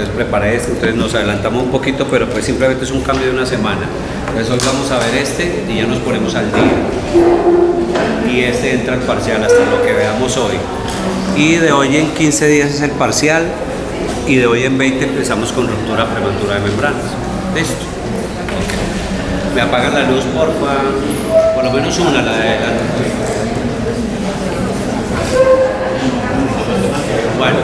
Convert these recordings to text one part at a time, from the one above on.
entonces preparé este, entonces nos adelantamos un poquito, pero pues simplemente es un cambio de una semana. Entonces hoy vamos a ver este y ya nos ponemos al día. Y este entra al parcial hasta lo que veamos hoy. Y de hoy en 15 días es el parcial y de hoy en 20 empezamos con ruptura prematura de membranas. ¿Listo? Okay. Me apagan la luz, porfa, por lo menos una, la de adelante. Bueno,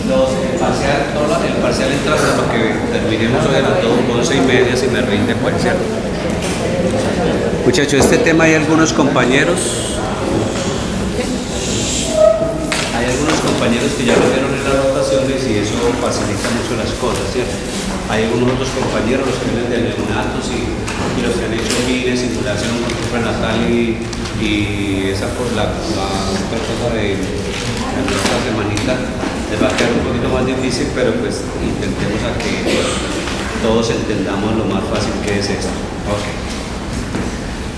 el parcial entra hasta lo que terminemos hoy a las 11:30 si me rinde, pues, ¿cierto? Muchachos, este tema hay algunos compañeros que ya lo vieron en las rotaciones y eso facilita mucho las cosas, ¿cierto? Hay algunos otros compañeros, los que vienen de neonatos y los que han hecho miles, simulación, control prenatal y esa por la otra cosa de la semanita, les va a quedar un poquito más difícil, pero pues intentemos a que todos entendamos lo más fácil que es esto. Okay.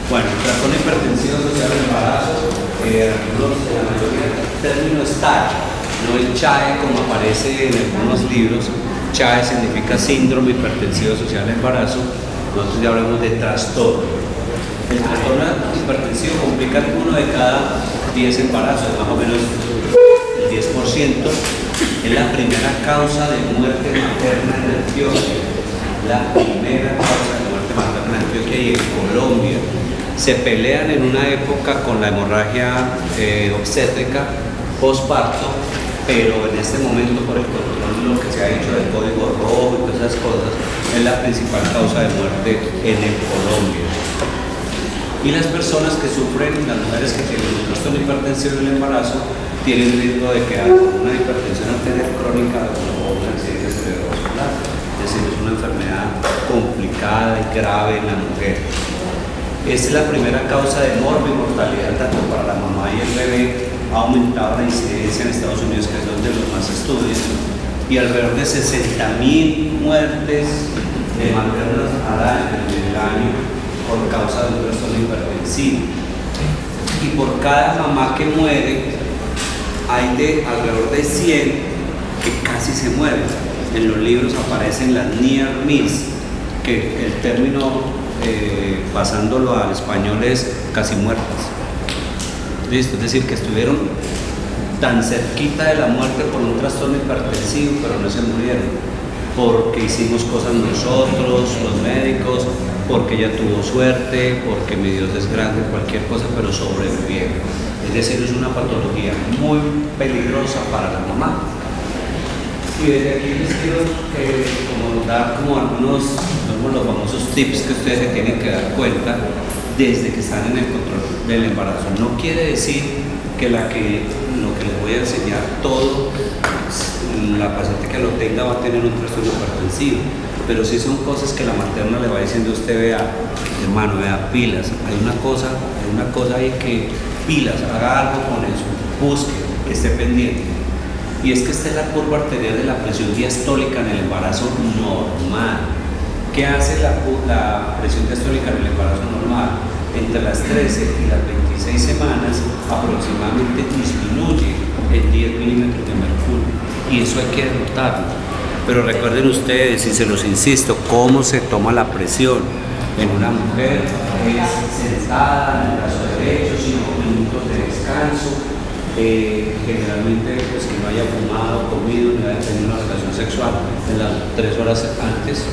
Bueno, trastorno hipertensivo asociado al embarazo, la mayoría del término es TAE, no el CHAE como aparece en algunos libros. CHAE significa síndrome hipertensivo asociado al embarazo. Nosotros ya hablamos de trastorno. El trastorno hipertensivo complica uno de cada 10 embarazos, más o menos el 10%. Es la primera causa de muerte materna en Antioquia. La primera causa de muerte materna en Antioquia y en Colombia. Se pelean en una época con la hemorragia obstétrica postparto, pero en este momento por el control de lo que se ha hecho del código rojo y todas esas cosas, es la principal causa de muerte en Colombia. Y las personas que sufren, las mujeres que tienen un trastorno hipertensivo en el embarazo, tienen riesgo de quedar con una hipertensión arterial crónica o un accidente cerebrovascular. Es decir, es una enfermedad complicada y grave en la mujer. Esta es la primera causa de mortalidad tanto para la mamá y el bebé. Ha aumentado la incidencia en Estados Unidos, que es donde los más estudian, y alrededor de 60.000 muertes maternas en el año por causa de un trastorno hipertensivo. Y por cada mamá que muere, hay alrededor de 100 que casi se mueren. En los libros aparecen las near miss, que el término pasándolo al español es casi muertas. ¿Listo? Es decir, que estuvieron tan cerquita de la muerte por un trastorno hipertensivo, pero no se murieron, porque hicimos cosas nosotros, los médicos, porque ella tuvo suerte, porque mi Dios es grande, cualquier cosa, pero sobrevivieron. Es decir, es una patología muy peligrosa para la mamá. Y desde aquí les quiero como dar como algunos los famosos tips que ustedes se tienen que dar cuenta desde que están en el control del embarazo. No quiere decir que lo que les voy a enseñar todo, la paciente que lo tenga va a tener un trastorno hipertensivo, pero sí son cosas que la materna le va diciendo a usted, vea, hermano, vea, pilas, hay una cosa ahí que pilas, haga algo con eso, busque, esté pendiente. Y es que esta es la curva arterial de la presión diastólica en el embarazo normal. ¿Qué hace la presión diastólica en el embarazo normal? Entre las 13 y las 26 semanas aproximadamente disminuye en 10 milímetros de mercurio. Y eso hay que notarlo. Pero recuerden ustedes, y se los insisto, cómo se toma la presión en una mujer es sentada en el brazo derecho, 5 minutos de descanso. Generalmente pues que no haya fumado, comido, ni haya tenido una relación sexual en las 3 horas antes,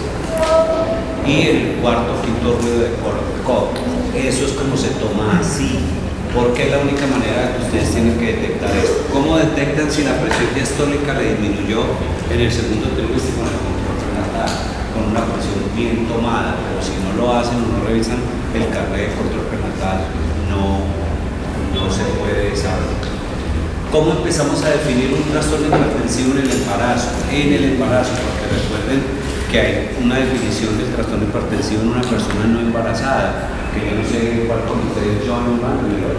y el cuarto, quinto ruido de cock. Eso es como se toma así, porque es la única manera que ustedes tienen que detectar esto. ¿Cómo detectan si la presión diastólica le disminuyó en el segundo trimestre con el control prenatal? Con una presión bien tomada, pero si no lo hacen o no revisan el carnet de control prenatal, no se puede saber. ¿Cómo empezamos a definir un trastorno hipertensivo en el embarazo? En el embarazo, porque recuerden que hay una definición del trastorno hipertensivo en una persona no embarazada, que yo no sé cuál comité de John Herman, el 8,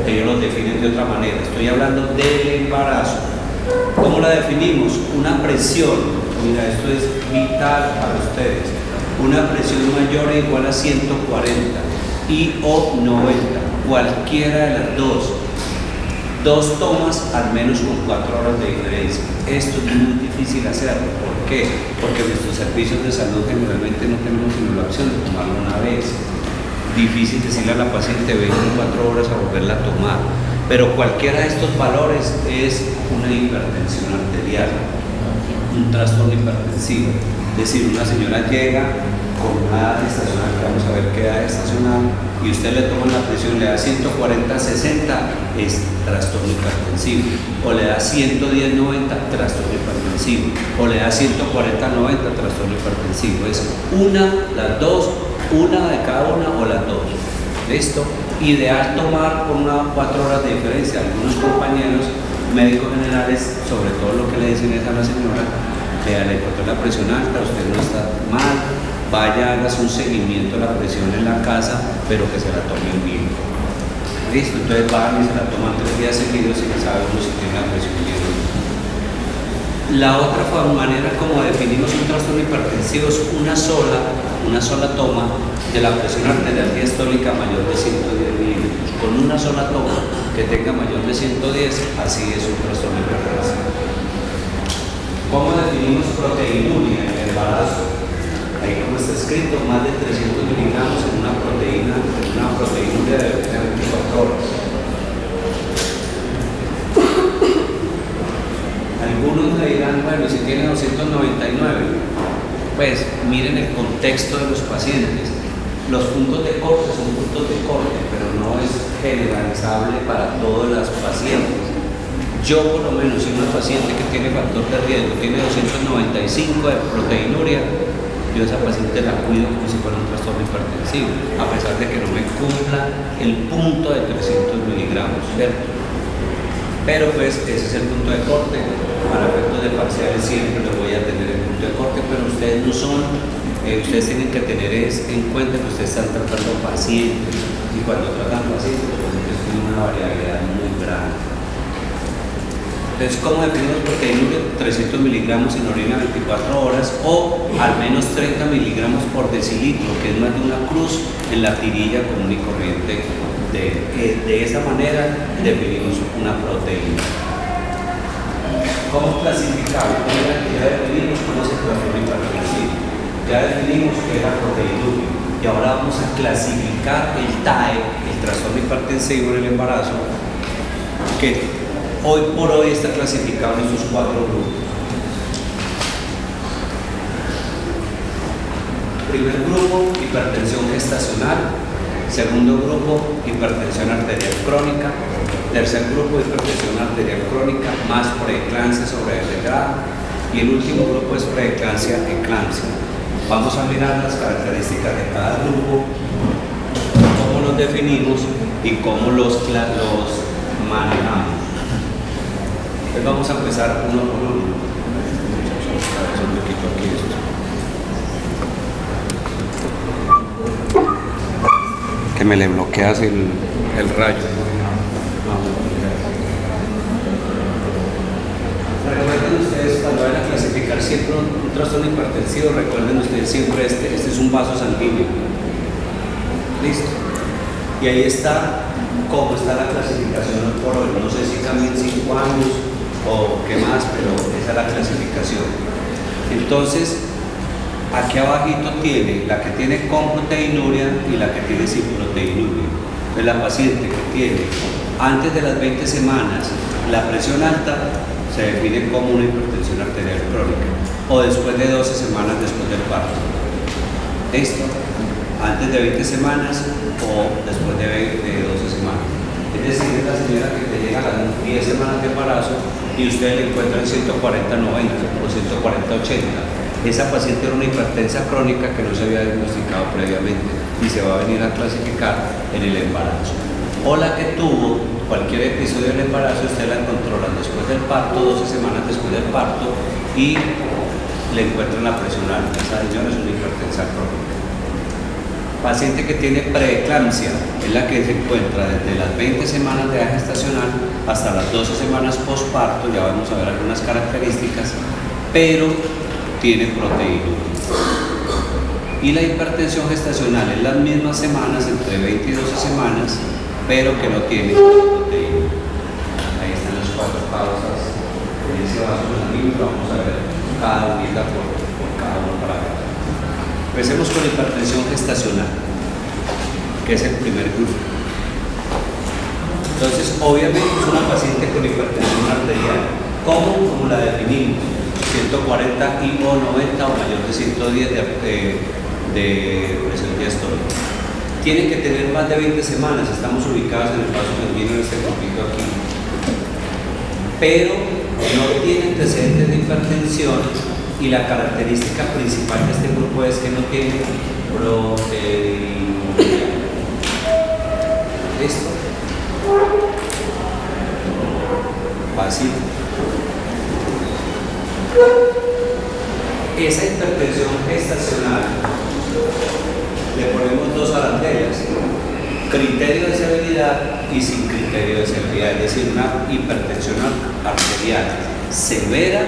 ellos lo definen de otra manera. Estoy hablando del embarazo. ¿Cómo la definimos? Una presión, mira, esto es vital para ustedes, una presión mayor o igual a 140 y o 90. Cualquiera de las dos. 2 tomas al menos con 4 horas de diferencia. Esto es muy difícil hacerlo. ¿Por qué? Porque nuestros servicios de salud generalmente no tenemos sino la opción de tomarlo una vez. Difícil decirle a la paciente 24 horas a volverla a tomar. Pero cualquiera de estos valores es una hipertensión arterial, un trastorno hipertensivo. Es decir, una señora llega con una edad estacional, que vamos a ver qué edad estacional, y usted le toma la presión, le da 140/60, es trastorno hipertensivo, o le da 110/90, trastorno hipertensivo, o le da 140/90, trastorno hipertensivo. Es las dos, una de cada una o las dos. ¿Listo? Ideal tomar con 4 horas de diferencia. Algunos compañeros médicos generales, sobre todo lo que le dicen es a la señora, vea, le encontró la presión alta, usted no está mal, vaya, hagas un seguimiento de la presión en la casa, pero que se la tome bien. Listo, entonces van y se la toman 3 días seguidos y ya sabe uno si tiene la presión bien o no. La otra manera como definimos un trastorno hipertensivo es una sola toma de la presión arterial diastólica mayor de 110 milímetros. Con una sola toma que tenga mayor de 110, así es un trastorno hipertensivo. ¿Cómo definimos proteinuria en el embarazo? Ahí como está escrito, más de 300 miligramos en una proteinuria de 24 horas. Algunos me dirán, bueno, si tiene 299, pues miren el contexto de los pacientes. Los puntos de corte son puntos de corte, pero no es generalizable para todas las pacientes. Yo, por lo menos, si una paciente que tiene factor de riesgo tiene 295 de proteinuria, yo a esa paciente la cuido como si fuera un trastorno hipertensivo, a pesar de que no me cumpla el punto de 300 miligramos, ¿cierto? Pero pues ese es el punto de corte. Para efectos de parciales siempre les voy a tener el punto de corte, pero ustedes no son, ustedes tienen que tener en cuenta que ustedes están tratando pacientes, y cuando tratan pacientes, los pacientes tienen una variabilidad muy grande. Entonces, ¿cómo definimos proteinuria? 300 miligramos en orina 24 horas o al menos 30 miligramos por decilitro, que es más de una cruz en la tirilla común y corriente. De esa manera definimos una proteína. ¿Cómo clasificar? Ya definimos cómo se trastorno hipertensivo, ya definimos qué es la proteinuria, y ahora vamos a clasificar el TAE, el trastorno hipertensivo en el embarazo, que hoy por hoy está clasificado en estos 4 grupos. Primer grupo, hipertensión gestacional. Segundo grupo, hipertensión arterial crónica. Tercer grupo, hipertensión arterial crónica más preeclampsia sobre el grado. Y el último grupo es preeclampsia, eclampsia. Vamos a mirar las características de cada grupo, cómo los definimos y cómo los manejamos. Entonces vamos a empezar uno por uno. Que me le bloqueas el rayo. Recuerden ustedes, cuando van a clasificar siempre un trastorno hipertensivo, recuerden ustedes siempre este es un vaso sanguíneo. Listo. Y ahí está cómo está la clasificación por hoy. No sé si cambian 5 años o qué más, pero esa es la clasificación. Entonces, aquí abajito tiene la que tiene con proteinuria y la que tiene sin proteinuria. Entonces, la paciente que tiene antes de las 20 semanas la presión alta se define como una hipertensión arterial crónica, o después de 12 semanas después del parto. ¿Listo? Antes de 20 semanas o después de 12 semanas. Es decir, es la señora que te llega a las 10 semanas de embarazo y usted le encuentra en 140/90 o 140/80. Esa paciente era una hipertensa crónica que no se había diagnosticado previamente y se va a venir a clasificar en el embarazo. O la que tuvo cualquier episodio del embarazo, usted la controla después del parto, 12 semanas después del parto, y le encuentran la presión alta. Esa señora es una hipertensa crónica. Paciente que tiene preeclampsia es la que se encuentra desde las 20 semanas de edad gestacional hasta las 12 semanas postparto. Ya vamos a ver algunas características, pero tiene proteinuria. Y la hipertensión gestacional es las mismas semanas, entre 20 y 12 semanas, pero que no tiene proteinuria. causas en ese vaso sanguíneo. Vamos a ver cada unidad por cada uno para ver. Empecemos con hipertensión gestacional, que es el primer grupo. Entonces, obviamente es una paciente con hipertensión arterial. ¿Cómo la definimos? 140 y o 90 o mayor de 110 de presión diastólica. Tiene que tener más de 20 semanas. Estamos ubicados en el vaso sanguíneo en este grupito aquí. Pero no tiene antecedentes de hipertensión y la característica principal de este grupo es que no tiene proteinuria. ¿Listo? Fácil. Esa hipertensión gestacional le ponemos dos arandelas: criterio de severidad y sin criterio de severidad, es decir, una hipertensión arterial severa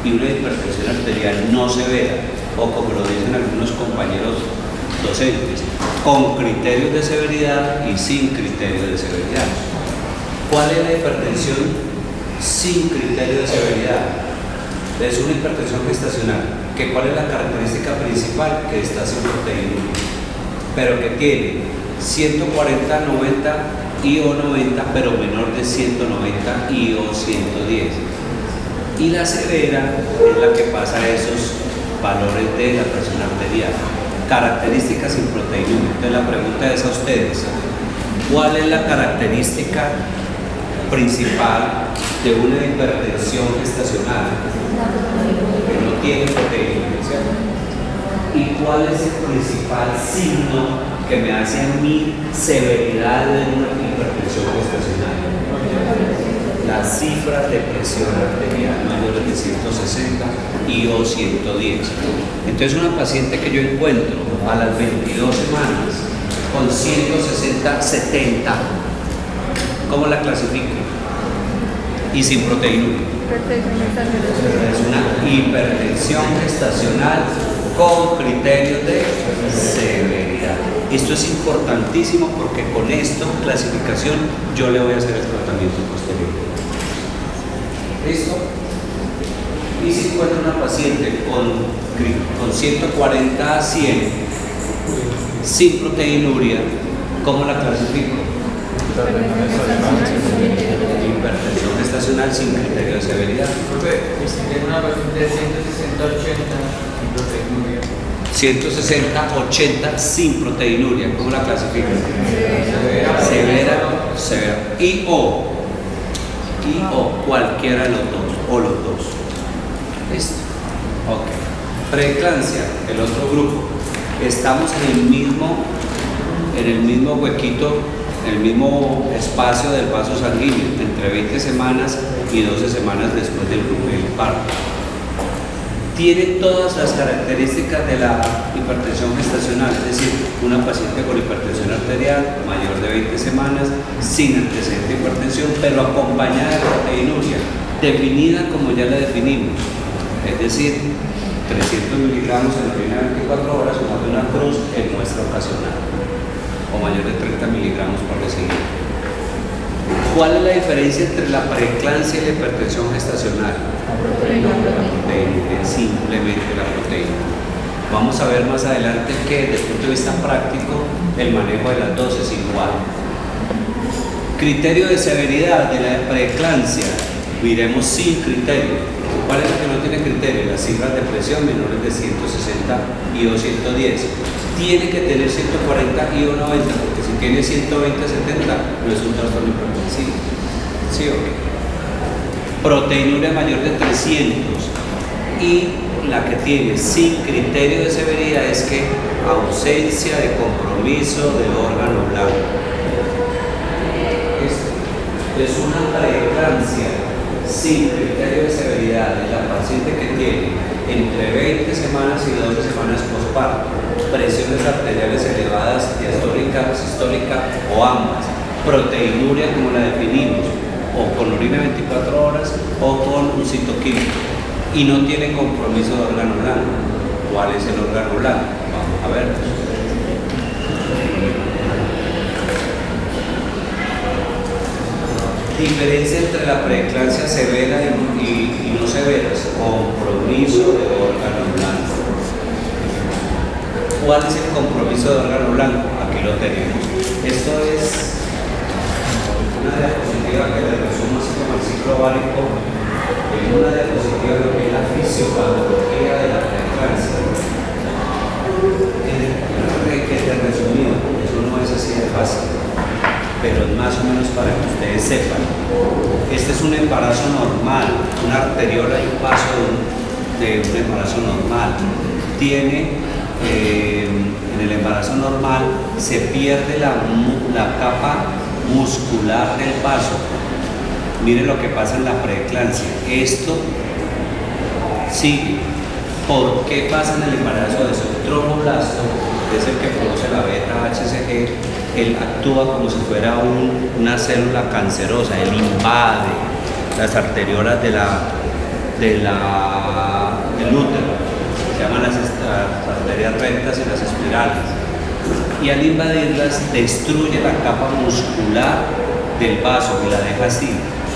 y una hipertensión arterial no severa, o como lo dicen algunos compañeros docentes, con criterios de severidad y sin criterio de severidad. ¿Cuál es la hipertensión sin criterio de severidad? Es una hipertensión gestacional. ¿Cuál es la característica principal? Que está sin proteinuria, pero que tiene 140, 90 y o 90, pero menor de 190 y o 110. Y la severa es la que pasa a esos valores de la presión arterial. Características sin proteinuria. Entonces la pregunta es a ustedes: ¿cuál es la característica principal de una hipertensión gestacional? Que no tiene proteinuria, ¿cierto? ¿Y cuál es el principal signo que me hace a mí severidad de una hipertensión gestacional? Las cifras de presión arterial mayores de 160 y o 110. Entonces una paciente que yo encuentro a las 22 semanas con 160, 70, ¿cómo la clasifico? Y sin proteinuria. Es una hipertensión gestacional con criterios de severidad. Esto es importantísimo porque con esta clasificación yo le voy a hacer el tratamiento posterior. ¿Listo? Y si encuentro una paciente con 140 a 100 sin proteinuria, ¿cómo la clasifico? Hipertensión gestacional sin criterio de severidad. Si tiene una paciente de 160-80 sin proteinuria. 160-80 sin proteinuria, ¿cómo la clasifico? Severa. Y o cualquiera de los dos, o los dos. ¿Listo? Ok. Preeclampsia, el otro grupo. Estamos en el mismo huequito, en el mismo espacio del vaso sanguíneo, entre 20 semanas y 12 semanas después del parto. Tiene todas las características de la hipertensión gestacional, es decir, una paciente con hipertensión arterial mayor de 20 semanas, sin antecedente de hipertensión, pero acompañada de proteinuria, definida como ya la definimos, es decir, 300 miligramos en las primeras 24 horas, como de una cruz en muestra ocasional, o mayor de 30 miligramos por decir. ¿Cuál es la diferencia entre la preeclampsia y la hipertensión gestacional? La proteína, simplemente la proteína. Vamos a ver más adelante que desde el punto de vista práctico el manejo de las dos es igual. Criterio de severidad de la preeclampsia, miremos sin criterio. ¿Cuál es la que no tiene criterio? Las cifras de presión menores de 160 y o 110. Tiene que tener 140 y o 90, porque si tiene 120, 70 no es un trastorno hipertensivo. ¿Sí o qué? Proteinuria mayor de 300 y la que tiene sin criterio de severidad es que ausencia de compromiso del órgano blanco. Es una preeclampsia sin criterio de severidad de la paciente que tiene entre 20 semanas y 12 semanas posparto, presiones arteriales elevadas, diastólica, sistólica o ambas, proteinuria como la definimos, o con orina 24 horas o con un citoquímico, y no tiene compromiso de órgano blanco. ¿Cuál es el órgano blanco? Vamos a ver. Diferencia entre la preeclampsia severa y no severas. Compromiso de órgano blanco. ¿Cuál es el compromiso de órgano blanco? Aquí lo tenemos. Esto es una diapositiva que le resumo así como el ciclo básico en una diapositiva de lo que es la fisiopatología de la preeclampsia. Que te resumido, eso no es así de fácil, pero es más o menos para que ustedes sepan. Este es un embarazo normal, una arteriola y un paso de un embarazo normal. En el embarazo normal se pierde la capa muscular del vaso. Miren lo que pasa en la preeclampsia. Esto sigue. ¿Por qué pasa en el embarazo de eso? El tromboblasto es el que produce la beta-HCG. Él actúa como si fuera una célula cancerosa. Él invade las arteriolas del útero. Se llaman las arterias rectas y las espirales. Y al invadirlas destruye la capa muscular del vaso y la deja así.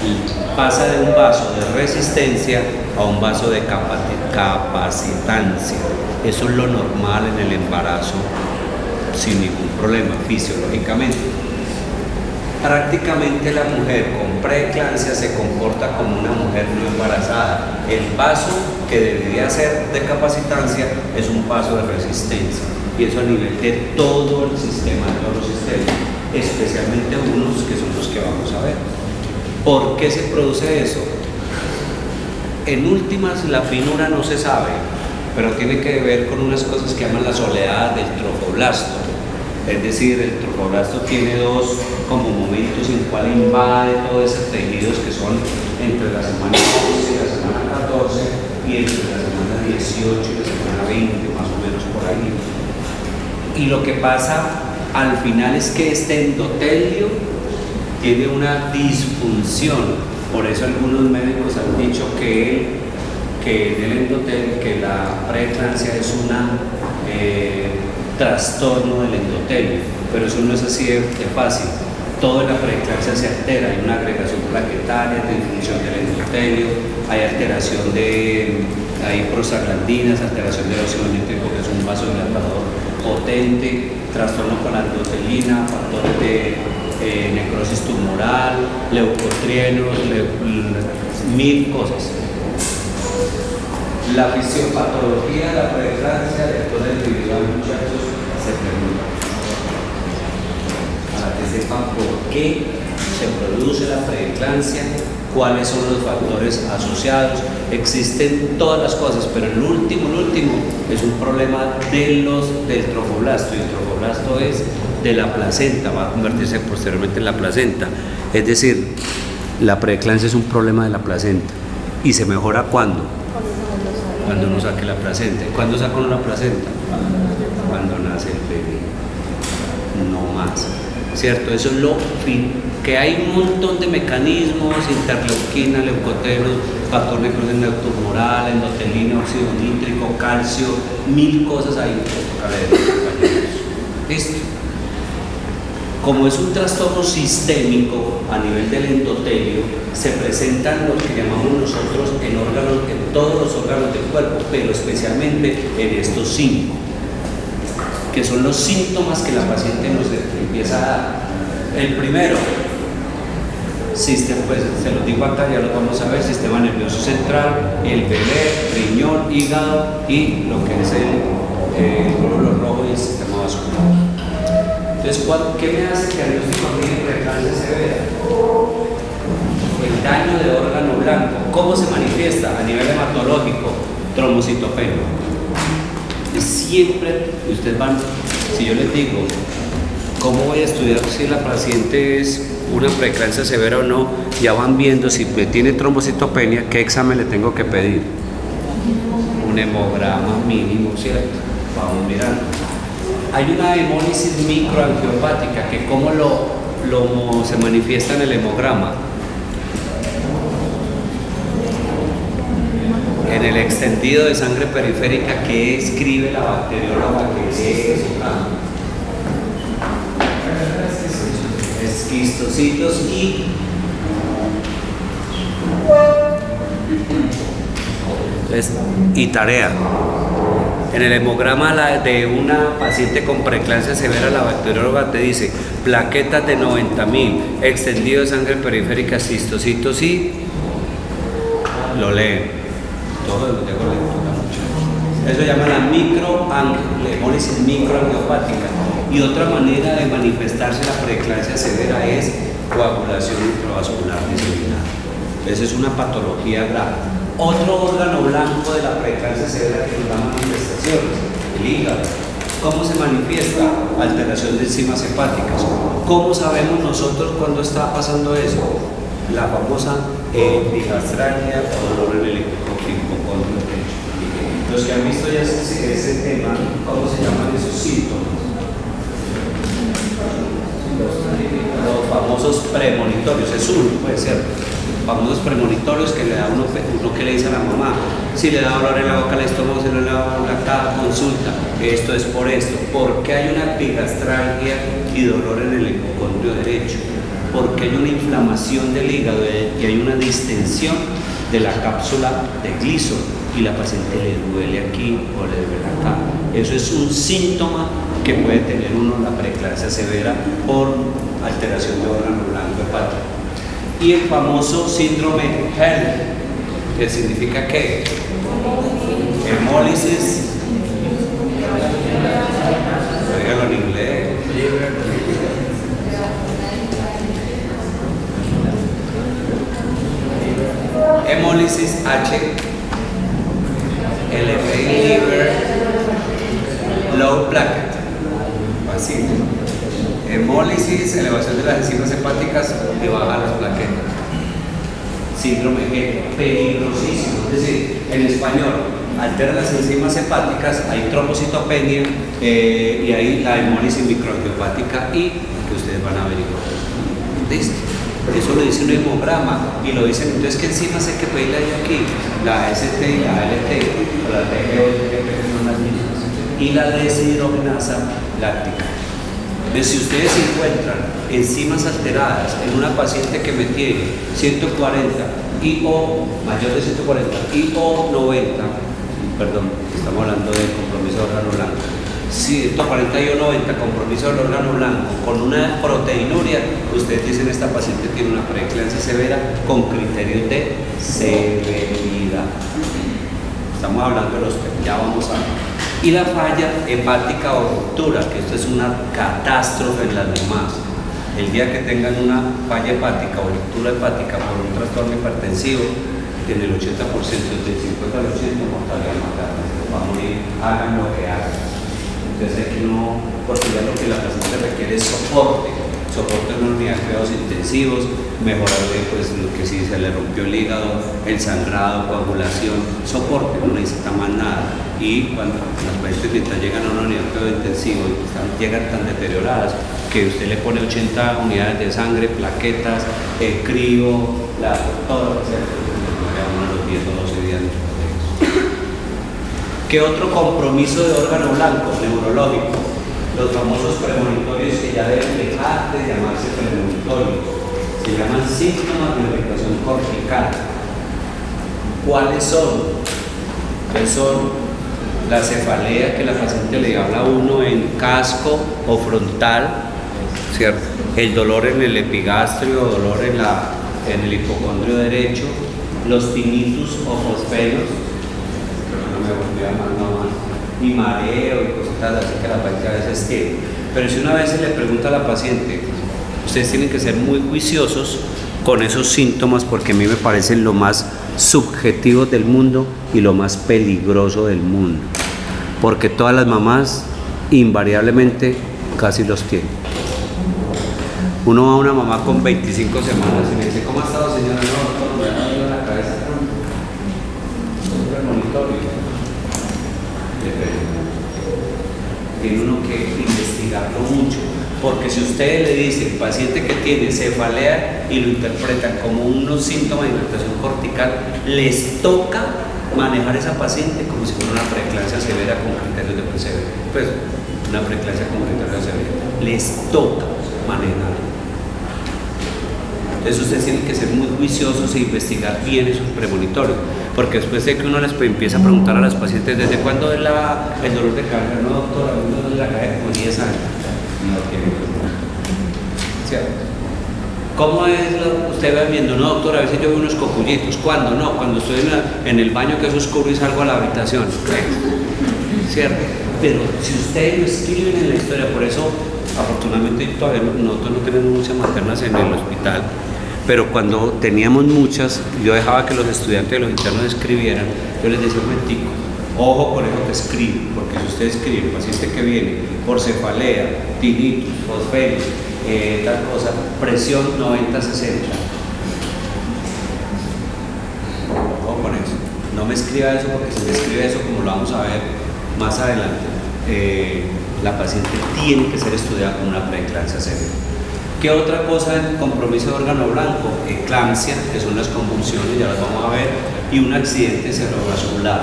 Y pasa de un vaso de resistencia a un vaso de capacitancia. Eso es lo normal en el embarazo, sin ningún problema fisiológicamente. Prácticamente la mujer con preeclampsia se comporta como una mujer no embarazada. El vaso que debería ser de capacitancia es un vaso de resistencia. Y eso a nivel de todo el sistema, de todos los sistemas, especialmente unos que son los que vamos a ver. ¿Por qué se produce eso? En últimas, la finura no se sabe, pero tiene que ver con unas cosas que llaman las oleadas del trofoblasto. Es decir, el trofoblasto tiene dos como momentos en cual invade todos esos tejidos que son entre la semana 11 y la semana 14 y entre la semana 18 y la semana 20, más o menos por ahí. Y lo que pasa al final es que este endotelio tiene una disfunción. Por eso algunos médicos han dicho que en el endotelio, que la preeclampsia es un trastorno del endotelio, pero eso no es así de fácil. Toda la preeclampsia se altera, hay una agregación plaquetaria, disfunción del endotelio, hay alteración hay prostaglandinas, alteración del óxido nítrico, que es un vasodilatador potente, trastorno con la endotelina, factores de necrosis tumoral, leucotrienos, mil cosas. La fisiopatología de la preeclampsia después del individual, muchachos, se pregunta. Para que sepan por qué se produce la preeclampsia, cuáles son los factores asociados. Existen todas las cosas, pero el último es un problema del trofoblasto, y el trofoblasto es de la placenta, va a convertirse posteriormente en la placenta. Es decir, la preeclampsia es un problema de la placenta. ¿Y se mejora cuándo? Cuando uno saque la placenta. ¿Cuándo saca uno la placenta? Cuando nace el bebé. No más. ¿Cierto? Eso es lo que hay un montón de mecanismos, interleuquina, leucoteros, factor necrosis tumoral, endotelina, óxido nítrico, calcio, mil cosas ahí. ¿Listo? Como es un trastorno sistémico a nivel del endotelio, se presentan lo que llamamos nosotros en todos los órganos del cuerpo, pero especialmente en estos 5, que son los síntomas que la paciente nos empieza a dar. El primero, pues se los digo acá, ya lo vamos a ver: sistema nervioso central, el bebé, riñón, hígado y lo que es el glóbulo rojo y el sistema vascular. Entonces, ¿qué me hace que diagnóstico tiene preeclampsia severa? El daño de órgano blanco. ¿Cómo se manifiesta? A nivel hematológico, trombocitopenia. Siempre, ustedes van, si yo les digo, ¿cómo voy a estudiar si la paciente es una preeclampsia severa o no? Ya van viendo si tiene trombocitopenia, qué examen le tengo que pedir. Un hemograma mínimo, ¿cierto? Vamos mirando. Hay una hemólisis microangiopática, que cómo se manifiesta en el hemograma. En el extendido de sangre periférica que escribe la bacterióloga, que es esquistocitos y Entonces, y tarea. En el hemograma de una paciente con preeclampsia severa, la bacterióloga te dice plaquetas de 90.000, extendido de sangre periférica, cistocitos y lo leen. Todo el diagnóstico mucho. Eso se llama la hemólisis microangiopática. Y otra manera de manifestarse la preeclampsia severa es coagulación intravascular diseminada. Esa es una patología grave. Otro órgano blanco de la preeclampsia severa que nos da manifestaciones, el hígado. ¿Cómo se manifiesta? Alteración de enzimas hepáticas. ¿Cómo sabemos nosotros cuándo está pasando eso? La famosa epigastralgia o dolor en el hipocondrio derecho. Los que han visto ya ese tema, ¿cómo se llaman esos síntomas? Los famosos premonitorios, es uno, puede ser. Famosos premonitorios que le da uno que le dice a la mamá, si le da dolor en la boca, el estómago, si le da dolor en cada consulta, esto es por esto. ¿Por qué hay una epigastralgia y dolor en el hipocondrio derecho? Porque hay una inflamación del hígado y hay una distensión de la cápsula de Gleason y la paciente le duele aquí o le duele acá. Eso es un síntoma que puede tener uno la preeclampsia severa por alteración de órgano blanco hepático. Y el famoso síndrome HELLP, que significa ¿qué? Hemólisis, dígalo en inglés. Hemólisis LP liver, low plaquet, así. Hemólisis, elevación de las enzimas hepáticas y baja las plaquetas. Síndrome G, peligrosísimo. Es decir, en español, altera las enzimas hepáticas, hay trombocitopenia y hay la hemólisis microangiopática y que ustedes van a averiguar. ¿Listo? Eso lo dice un hemograma y lo dicen, entonces ¿qué enzimas hay que pedirle aquí? La AST y la ALT, o la TGO, son las mismas. Y la deshidrogenasa láctica. Entonces, si ustedes encuentran enzimas alteradas en una paciente que me tiene 140 y o mayor de 140 y o 90, perdón, estamos hablando de compromiso de órgano blanco, 140 y o 90, compromiso del órgano blanco con una proteinuria, ustedes dicen esta paciente tiene una preeclampsia severa con criterios de severidad. Estamos hablando de los que ya vamos a ver. Y la falla hepática o ruptura, que esto es una catástrofe en las mamás. El día que tengan una falla hepática o ruptura hepática por un trastorno hipertensivo, tiene el 80%, del 50 al 80% mortalidad materna. Va a morir, hagan lo que hagan. Entonces hay que no, porque ya lo que la paciente requiere es soporte en una unidad de cuidados intensivos, mejorarle pues lo que sí se le rompió el hígado, el sangrado, coagulación, soporte, no necesita más nada. Y cuando las pacientes mientras llegan a una unidad de cuidado intensivo y llegan tan deterioradas que usted le pone 80 unidades de sangre, plaquetas, crío, todo lo que sea, uno a los 10 o 12 días. ¿Qué otro compromiso de órgano blanco neurológico? Los famosos premonitorios que ya deben dejar de llamarse premonitorios, se llaman síntomas de irritación cortical. ¿Cuáles son? ¿Qué son? La cefalea que la paciente le habla a uno en casco o frontal, ¿cierto? El dolor en el epigastrio, dolor en el hipocondrio derecho, los tinnitus o fosferos, no me volví a mandar más, y mareo y cositas así que la paciente a veces tiene. Pero si una vez se le pregunta a la paciente, ustedes tienen que ser muy juiciosos con esos síntomas porque a mí me parecen lo más subjetivo del mundo y lo más peligroso del mundo, porque todas las mamás invariablemente casi los tienen. Uno va a una mamá con 25 semanas y me dice, ¿cómo ha estado, señora? No, me ha dado la cabeza un premonitorio. Tiene uno que investigarlo mucho, porque si ustedes le dicen paciente que tiene cefalea y lo interpretan como unos síntomas de irritación cortical, les toca manejar a esa paciente como si fuera una preeclampsia severa con criterios de perseverancia. Pues una preeclampsia con criterios de severidad. Les toca manejar. Entonces ustedes tienen que ser muy juiciosos e investigar bien esos premonitorios, porque después de que uno les empieza a preguntar a las pacientes, ¿desde cuándo es el dolor de cabeza? No, doctora, a mí me duele la cabeza como 10 años. No tiene que. ¿Cierto? ¿Cómo es usted va viendo? No, doctora, a veces yo veo unos cocuyitos. ¿Cuándo? No, cuando estoy en el baño que es oscuro y salgo a la habitación. ¿Cierto? Pero si ustedes lo escriben en la historia, por eso afortunadamente todavía nosotros no tenemos muchas maternas en el hospital, pero cuando teníamos muchas, yo dejaba que los estudiantes de los internos escribieran. Yo les decía un momentico, ojo con eso que escriben, porque si usted escribe, paciente que viene por cefalea, tinnitus, fosferitis, tal cosa, presión 90-60. Ojo con eso. No me escriba eso, porque si me escribe eso, como lo vamos a ver más adelante, la paciente tiene que ser estudiada con una preeclampsia severa. ¿Qué otra cosa? El compromiso de órgano blanco, eclampsia, que son las convulsiones, ya las vamos a ver, y un accidente cerebrovascular.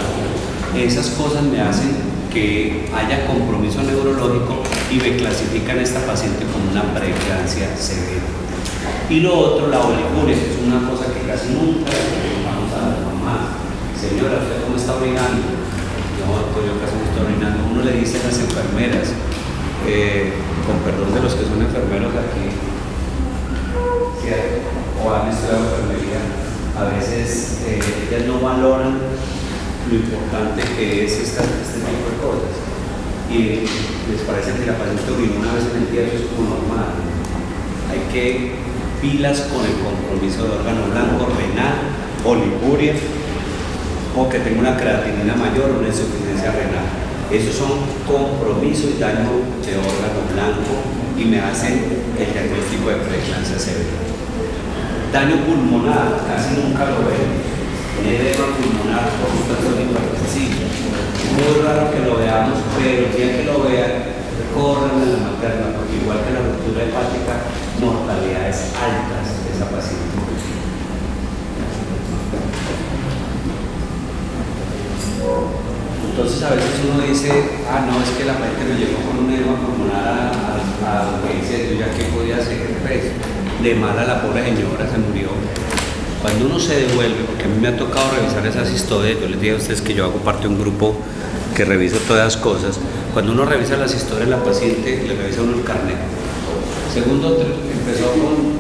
Esas cosas me hacen que haya compromiso neurológico y me clasifican a esta paciente como una preeclampsia severa. Y lo otro, la oliguria, que es una cosa que casi nunca le preguntamos a las mamás. Señora, ¿usted cómo está orinando? No, pues yo casi no estoy orinando. Uno le dice a las enfermeras, con perdón de los que son enfermeros aquí, ¿cierto? O han estudiado enfermería, a veces ellas no valoran lo importante que es este tipo de cosas, y les parece que la paciente orina una vez en el día, eso es como normal. Hay que pilas con el compromiso de órgano blanco, renal, oliguria, o que tenga una creatinina mayor o una insuficiencia renal. Esos son compromiso y daño de órgano blanco y me hacen el diagnóstico de preeclampsia severa. Daño pulmonar, casi nunca lo ven. Edema pulmonar por mutación hipertensiva. Muy raro que lo veamos, pero el día que lo vean, corran en la materna, porque igual que la ruptura hepática, mortalidades altas de esa paciente. Entonces a veces uno dice, no, es que la paciente me llegó con un edema pulmonar a urgencia, yo ya qué podía hacer, pues, de mala la pobre señora se murió. Cuando uno se devuelve, porque a mí me ha tocado revisar esas historias, yo les dije a ustedes que yo hago parte de un grupo que revisa todas las cosas. Cuando uno revisa las historias de la paciente, le revisa uno el carnet. Segundo, empezó con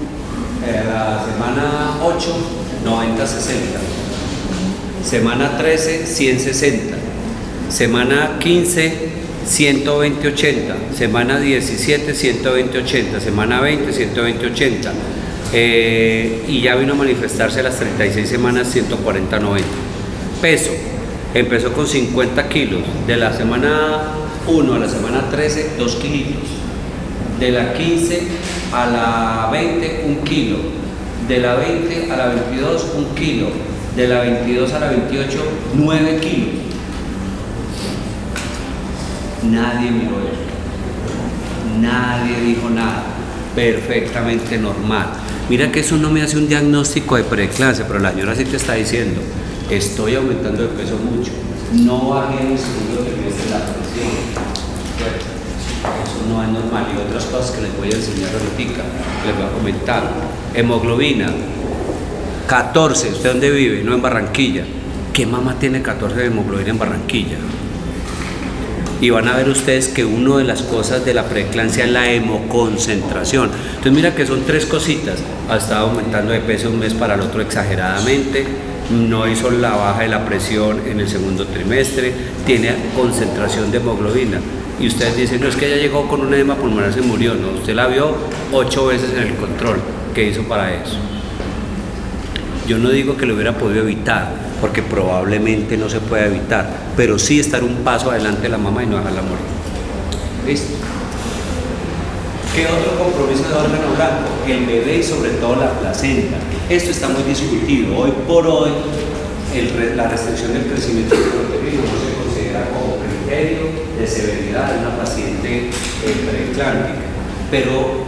la semana 8, 90-60. Semana 13, 160. Semana 15, 120-80. Semana 17, 120-80. Semana 20, 120-80. Y ya vino a manifestarse a las 36 semanas, 140-90. Peso, empezó con 50 kilos. De la semana 1 a la semana 13, 2 kilitos. De la 15 a la 20, 1 kilo. De la 20 a la 22, 1 kilo. De la 22 a la 28, 9 kilos. Nadie miró eso. Nadie dijo nada. Perfectamente normal. Mira que eso no me hace un diagnóstico de preeclampsia, pero la señora sí te está diciendo, estoy aumentando de peso mucho, no bajé en el segundo trimestre la presión. Eso no es normal. Y otras cosas que les voy a enseñar ahorita, les voy a comentar. Hemoglobina, 14, ¿usted dónde vive? No, en Barranquilla. ¿Qué mamá tiene 14 de hemoglobina en Barranquilla? Y van a ver ustedes que una de las cosas de la preeclampsia es la hemoconcentración. Entonces mira que son 3 cositas. Ha estado aumentando de peso un mes para el otro exageradamente, no hizo la baja de la presión en el segundo trimestre, tiene concentración de hemoglobina. Y ustedes dicen, no, es que ella llegó con un edema pulmonar, se murió. No, usted la vio 8 veces en el control. ¿Qué hizo para eso? Yo no digo que lo hubiera podido evitar, porque probablemente no se pueda evitar, pero sí estar un paso adelante de la mamá y no dejarla morir. ¿Listo? ¿Qué otro compromiso de órgano blanco? El bebé y sobre todo la placenta. Esto está muy discutido. Hoy por hoy, la restricción del crecimiento intrauterino no se considera como criterio de severidad de una paciente preeclámptica. Pero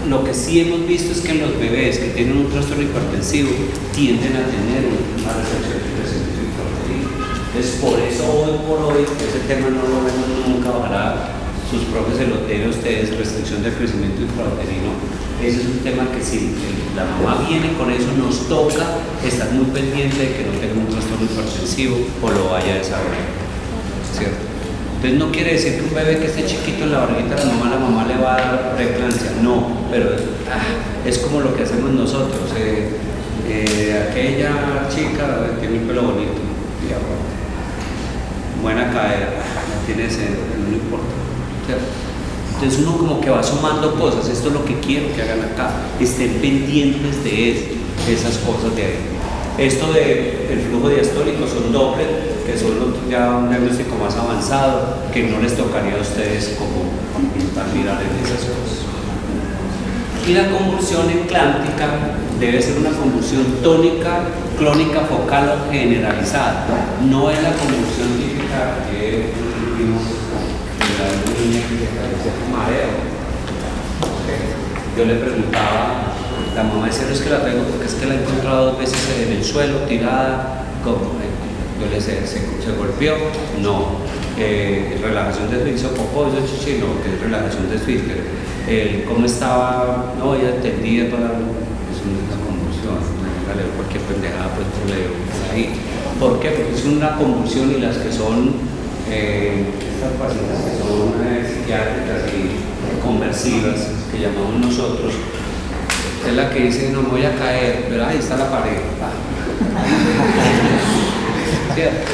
lo que sí hemos visto es que los bebés que tienen un trastorno hipertensivo tienden a tener una restricción del crecimiento intrauterino. Entonces, por eso hoy por hoy ese tema no lo vemos nunca, ojalá sus profes se lo tienen ustedes, restricción del crecimiento intrauterino. Ese es un tema que si la mamá viene con eso, nos toca estar muy pendiente de que no tenga un trastorno hipertensivo o lo vaya a desarrollar, ¿cierto? Entonces no quiere decir que un bebé que esté chiquito en la barriguita de la mamá le va a dar preeclampsia, no, pero es como lo que hacemos nosotros. Aquella chica tiene un pelo bonito, buena cadera, tiene ese, no importa, ¿cierto? Entonces uno como que va sumando cosas. Esto es lo que quiero que hagan acá, estén pendientes de esas cosas de ahí. Esto del flujo diastólico son Doppler, que son ya un diagnóstico más avanzado, que no les tocaría a ustedes como intentar mirar en esas cosas. Y la convulsión eclántica debe ser una convulsión tónica, clónica, focal o generalizada. No es la convulsión típica que vimos en la niña que parecía con mareo. Yo le preguntaba, la mamá decía, no es que la tengo porque es que la he encontrado 2 veces en el suelo, tirada, como yo le decía, ¿se golpeó? No. Relajación de esfínter, hizo popó, hizo chichi, no, que es relajación de esfínter. ¿Cómo estaba? No, ya entendía toda es una convulsión, no leo cualquier pendejada, pues lo leo por ahí. ¿Por qué? Porque es una convulsión y las que son, estas pacientes que son psiquiátricas y conversivas, que llamamos nosotros, es la que dice, no me voy a caer, pero ahí está la pared. ¿Cierto?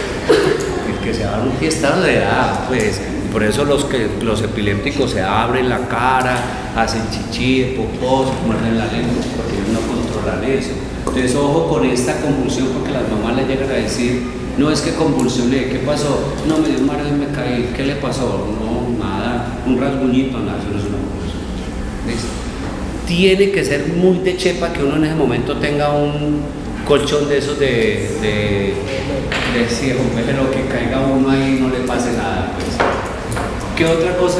El que se da un fiestado de edad, pues, por eso los epilépticos se abren la cara, hacen chichi, popó, se muerden la lengua, porque ellos no controlan eso. Entonces, ojo con esta convulsión, porque las mamás le llegan a decir, no es que convulsioné, ¿qué pasó? No, me dio un mareo y me caí, ¿qué le pasó? No, nada, un rasguñito, nada, eso no es una convulsión. ¿Listo? Tiene que ser muy de chepa que uno en ese momento tenga un colchón de esos de ciego, pero que caiga uno ahí y no le pase nada, pues. ¿Qué otra cosa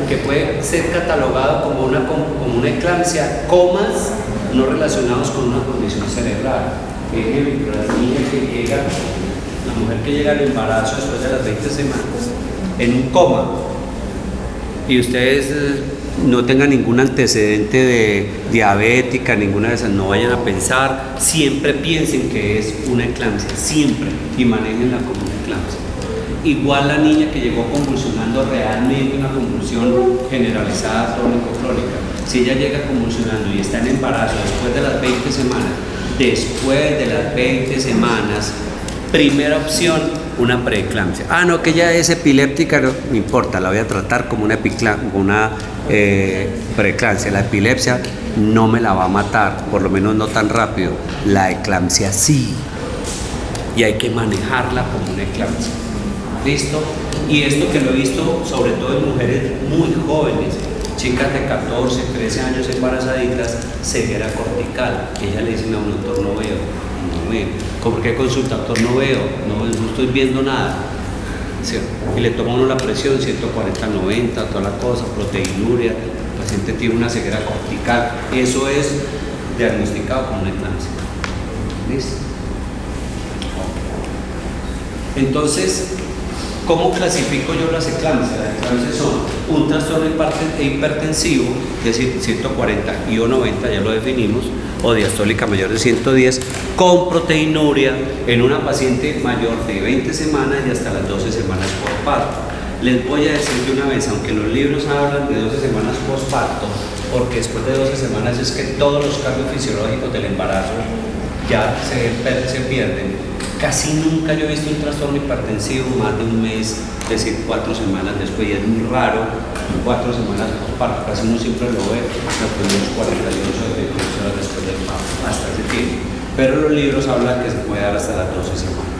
que puede ser catalogado como una eclampsia? Comas no relacionados con una condición cerebral. Ejemplo, la niña que llega, la mujer que llega al embarazo después de las 20 semanas en un coma y ustedes no tengan ningún antecedente de diabética, ninguna de esas, no vayan a pensar, siempre piensen que es una eclampsia, siempre, y manéjenla como una eclampsia. Igual la niña que llegó convulsionando realmente una convulsión generalizada crónica, si ella llega convulsionando y está en embarazo después de las 20 semanas, primera opción, una preeclampsia. No, que ella es epiléptica, no me importa, la voy a tratar como una preeclampsia. La epilepsia no me la va a matar, por lo menos no tan rápido. La eclampsia sí, y hay que manejarla como una eclampsia. ¿Listo? Y esto que lo he visto sobre todo en mujeres muy jóvenes, chicas de 14, 13 años embarazaditas, ceguera cortical. Ella le dice a un doctor, no veo. ¿Por qué consulta, doctor? No veo, no estoy viendo nada. ¿Cierto? Y le toma uno la presión, 140/90, toda la cosa, proteinuria, el paciente tiene una ceguera cortical. Eso es diagnosticado como una eclampsia. ¿Listo? Entonces, ¿cómo clasifico yo las eclampsias? Las eclampsias son un trastorno hipertensivo, es decir, 140/90, ya lo definimos, o diastólica mayor de 110, con proteinuria en una paciente mayor de 20 semanas y hasta las 12 semanas postparto. Les voy a decir de una vez, aunque los libros hablan de 12 semanas postparto, porque después de 12 semanas es que todos los cambios fisiológicos del embarazo ya se pierden. Casi nunca yo he visto un trastorno hipertensivo más de un mes, es decir, 4 semanas después, y es muy raro, 4 semanas postparto, casi uno siempre lo ve los primeros 48 horas después del parto, hasta ese tiempo. Pero los libros hablan que se puede dar hasta las 12 semanas.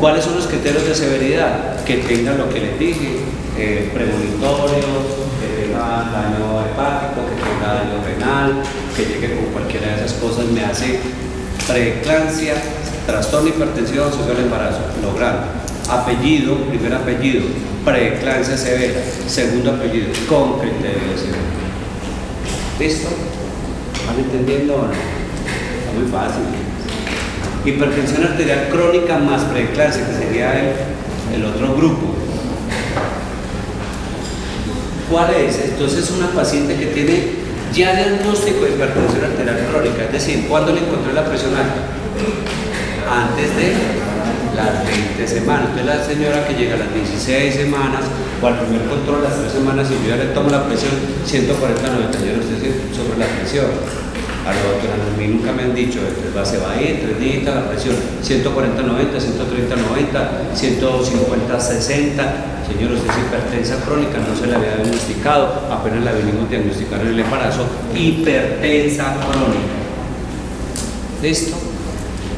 ¿Cuáles son los criterios de severidad? Que tenga lo que les dije, premonitorio, que tenga daño hepático, que tenga daño renal, que llegue con cualquiera de esas cosas, me hace preeclampsia, trastorno hipertensivo asociado al embarazo, logrando apellido, primer apellido, preeclampsia severa, segundo apellido, con criterio de severidad. ¿Listo? ¿Van entendiendo o no? Está muy fácil. Hipertensión arterial crónica más preeclampsia, que sería el otro grupo. ¿Cuál es? Entonces una paciente que tiene ya diagnóstico de hipertensión arterial crónica, es decir, ¿cuándo le encontré la presión alta? Antes de las 20 semanas. Entonces la señora que llega a las 16 semanas o al primer control a las 3 semanas y yo ya le tomo la presión 140/90, yo no estoy sobre la presión. A los doctores a mí nunca me han dicho, se va a ir 3 días la presión 140/90, 130/90, 150/60. Señor, usted es hipertensa crónica, no se le había diagnosticado, apenas la venimos diagnosticando en el embarazo, hipertensa crónica. ¿Listo?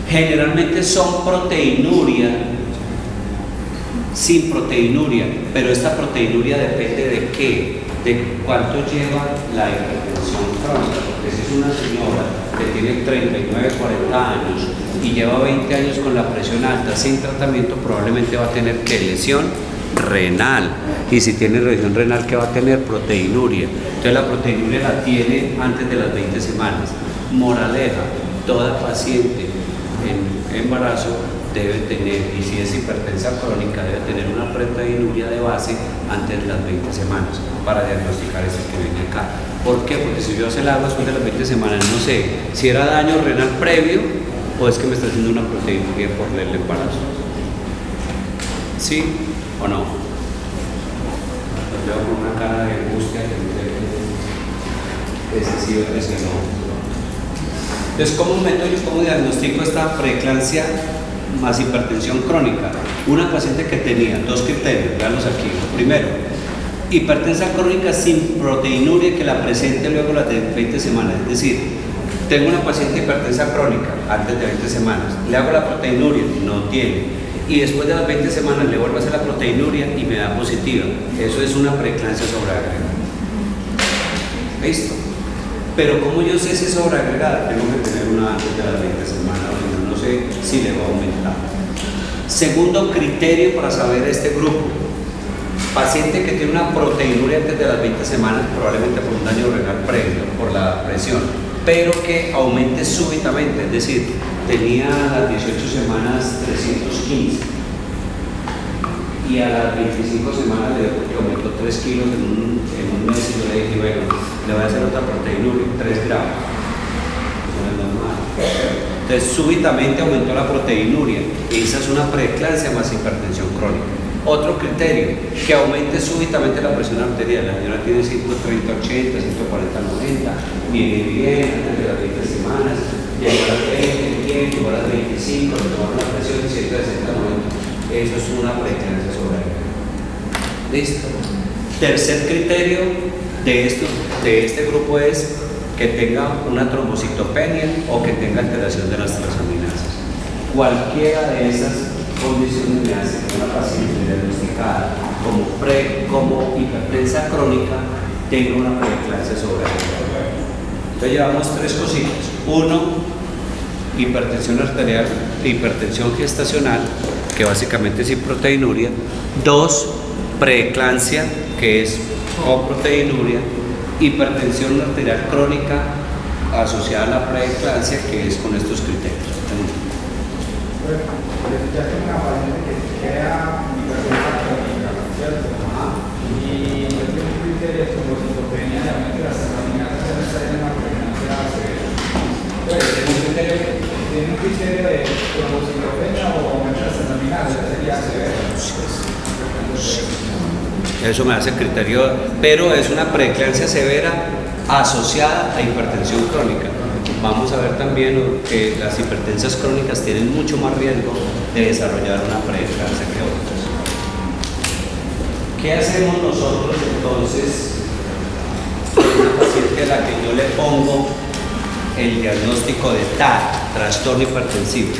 Generalmente son proteinuria, sin proteinuria, pero esta proteinuria depende de qué, de cuánto lleva la hipertensión crónica, porque si es una señora que tiene 39, 40 años y lleva 20 años con la presión alta sin tratamiento, probablemente va a tener ¿qué? Lesión renal, y si tiene lesión renal, ¿qué va a tener? Proteinuria. Entonces la proteinuria la tiene antes de las 20 semanas. Moraleja, toda paciente en embarazo debe tener, y si es hipertensa crónica, debe tener una proteinuria de base antes de las 20 semanas para diagnosticar ese que viene acá. ¿Por qué? Porque si yo hace el agua después de las 20 semanas, no sé si era daño renal previo o es que me está haciendo una proteinuria por el embarazo. ¿Sí o no? Los veo con una cara de angustia que ese sí o ese no. Entonces, ¿cómo meto yo, cómo diagnostico esta preeclampsia más hipertensión crónica? Una paciente que tenía 2 criterios, veanlos aquí. Primero, hipertensa crónica sin proteinuria que la presente luego las de 20 semanas. Es decir, tengo una paciente hipertensa crónica antes de 20 semanas, le hago la proteinuria, no tiene. Y después de las 20 semanas le vuelvo a hacer la proteinuria y me da positiva. Eso es una preeclampsia sobreagregada. ¿Listo? Pero como yo sé si es sobreagregada, tengo que tener una antes de las 20 semanas, no sé si le va a aumentar. Segundo criterio para saber este grupo: paciente que tiene una proteinuria antes de las 20 semanas, probablemente por un daño renal previo, por la presión, pero que aumente súbitamente, es decir, tenía a las 18 semanas 315 y a las 25 semanas le aumentó 3 kilos en un mes y yo le dije, bueno, le voy a hacer otra proteinuria, 3 gramos. Eso no es normal. Entonces súbitamente aumentó la proteinuria y esa es una preeclampsia más hipertensión crónica. Otro criterio, que aumente súbitamente la presión arterial. La señora tiene 130/80, 140/90, viene bien antes de las 20 semanas, llegó a las 20, bien, llegó a las 25, le tomaron la presión 160/90. Eso es una preeclampsia sobreagregada. ¿Listo? Tercer criterio de este grupo es que tenga una trombocitopenia o que tenga alteración de las transaminasas. Cualquiera de esas condiciones me hace que una paciente diagnosticada como hipertensa crónica tenga una preeclampsia sobreagregada. Entonces llevamos 3 cositas. 1, hipertensión arterial, hipertensión gestacional, que básicamente es hiperproteinuria. 2, preeclampsia, que es con proteinuria. Hipertensión arterial crónica asociada a la preeclampsia, que es con estos criterios. Ya tengo una paciente que queda hipertensa crónica, ¿cierto? Y yo tengo un criterio de trombocitopenia, realmente las transaminasas se salen en la preeclampsia severa. ¿Tiene un criterio de trombocitopenia o aumenta las transaminasas? Sería severa. Eso me hace criterio, pero es una preeclampsia severa asociada a hipertensión crónica. Vamos a ver también que las hipertensas crónicas tienen mucho más riesgo de desarrollar una preeclampsia que otras. ¿Qué hacemos nosotros entonces con una paciente a la que yo le pongo el diagnóstico de TAC, trastorno hipertensivo?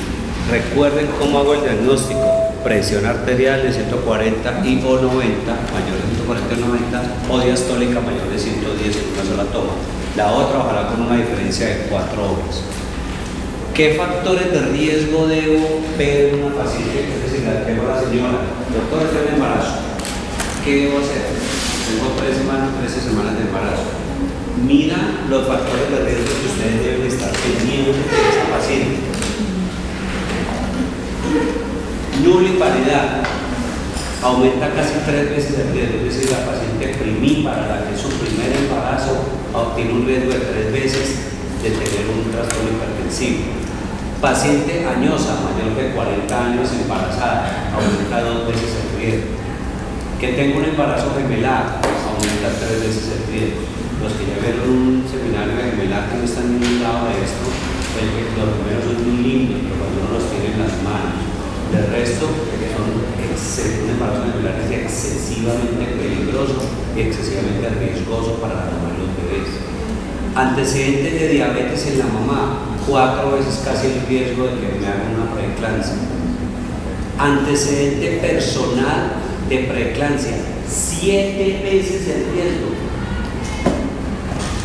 Recuerden cómo hago el diagnóstico: presión arterial de 140 y o 90, mayor de 140 y 90, o diastólica mayor de 110 en una sola toma. La otra ojalá con una diferencia de 4 horas. ¿Qué factores de riesgo debo ver en una paciente? Es decir, la tengo a la señora, doctor, estoy en embarazo. ¿Qué debo hacer? Tengo 13 semanas de embarazo. Mira los factores de riesgo que ustedes deben estar teniendo de esta paciente. Nuliparidad. aumenta casi 3 veces el riesgo, es decir, la paciente primípara, la que es su primer embarazo, tiene un riesgo de 3 veces de tener un trastorno hipertensivo. Paciente añosa, mayor de 40 años embarazada, aumenta 2 veces el riesgo. Que tenga un embarazo gemelar, aumenta 3 veces el riesgo. Los que ya vieron un seminario de gemelar que no están en ningún lado de esto, los primeros son muy lindos, pero cuando uno los tiene en las manos. El resto un embarazo gemelar es excesivamente peligroso y excesivamente riesgoso para la mamá y los bebés. Antecedentes de diabetes en la mamá, 4 veces casi el riesgo de que me haga una preeclampsia. Antecedente personal de preeclampsia, 7 veces el riesgo.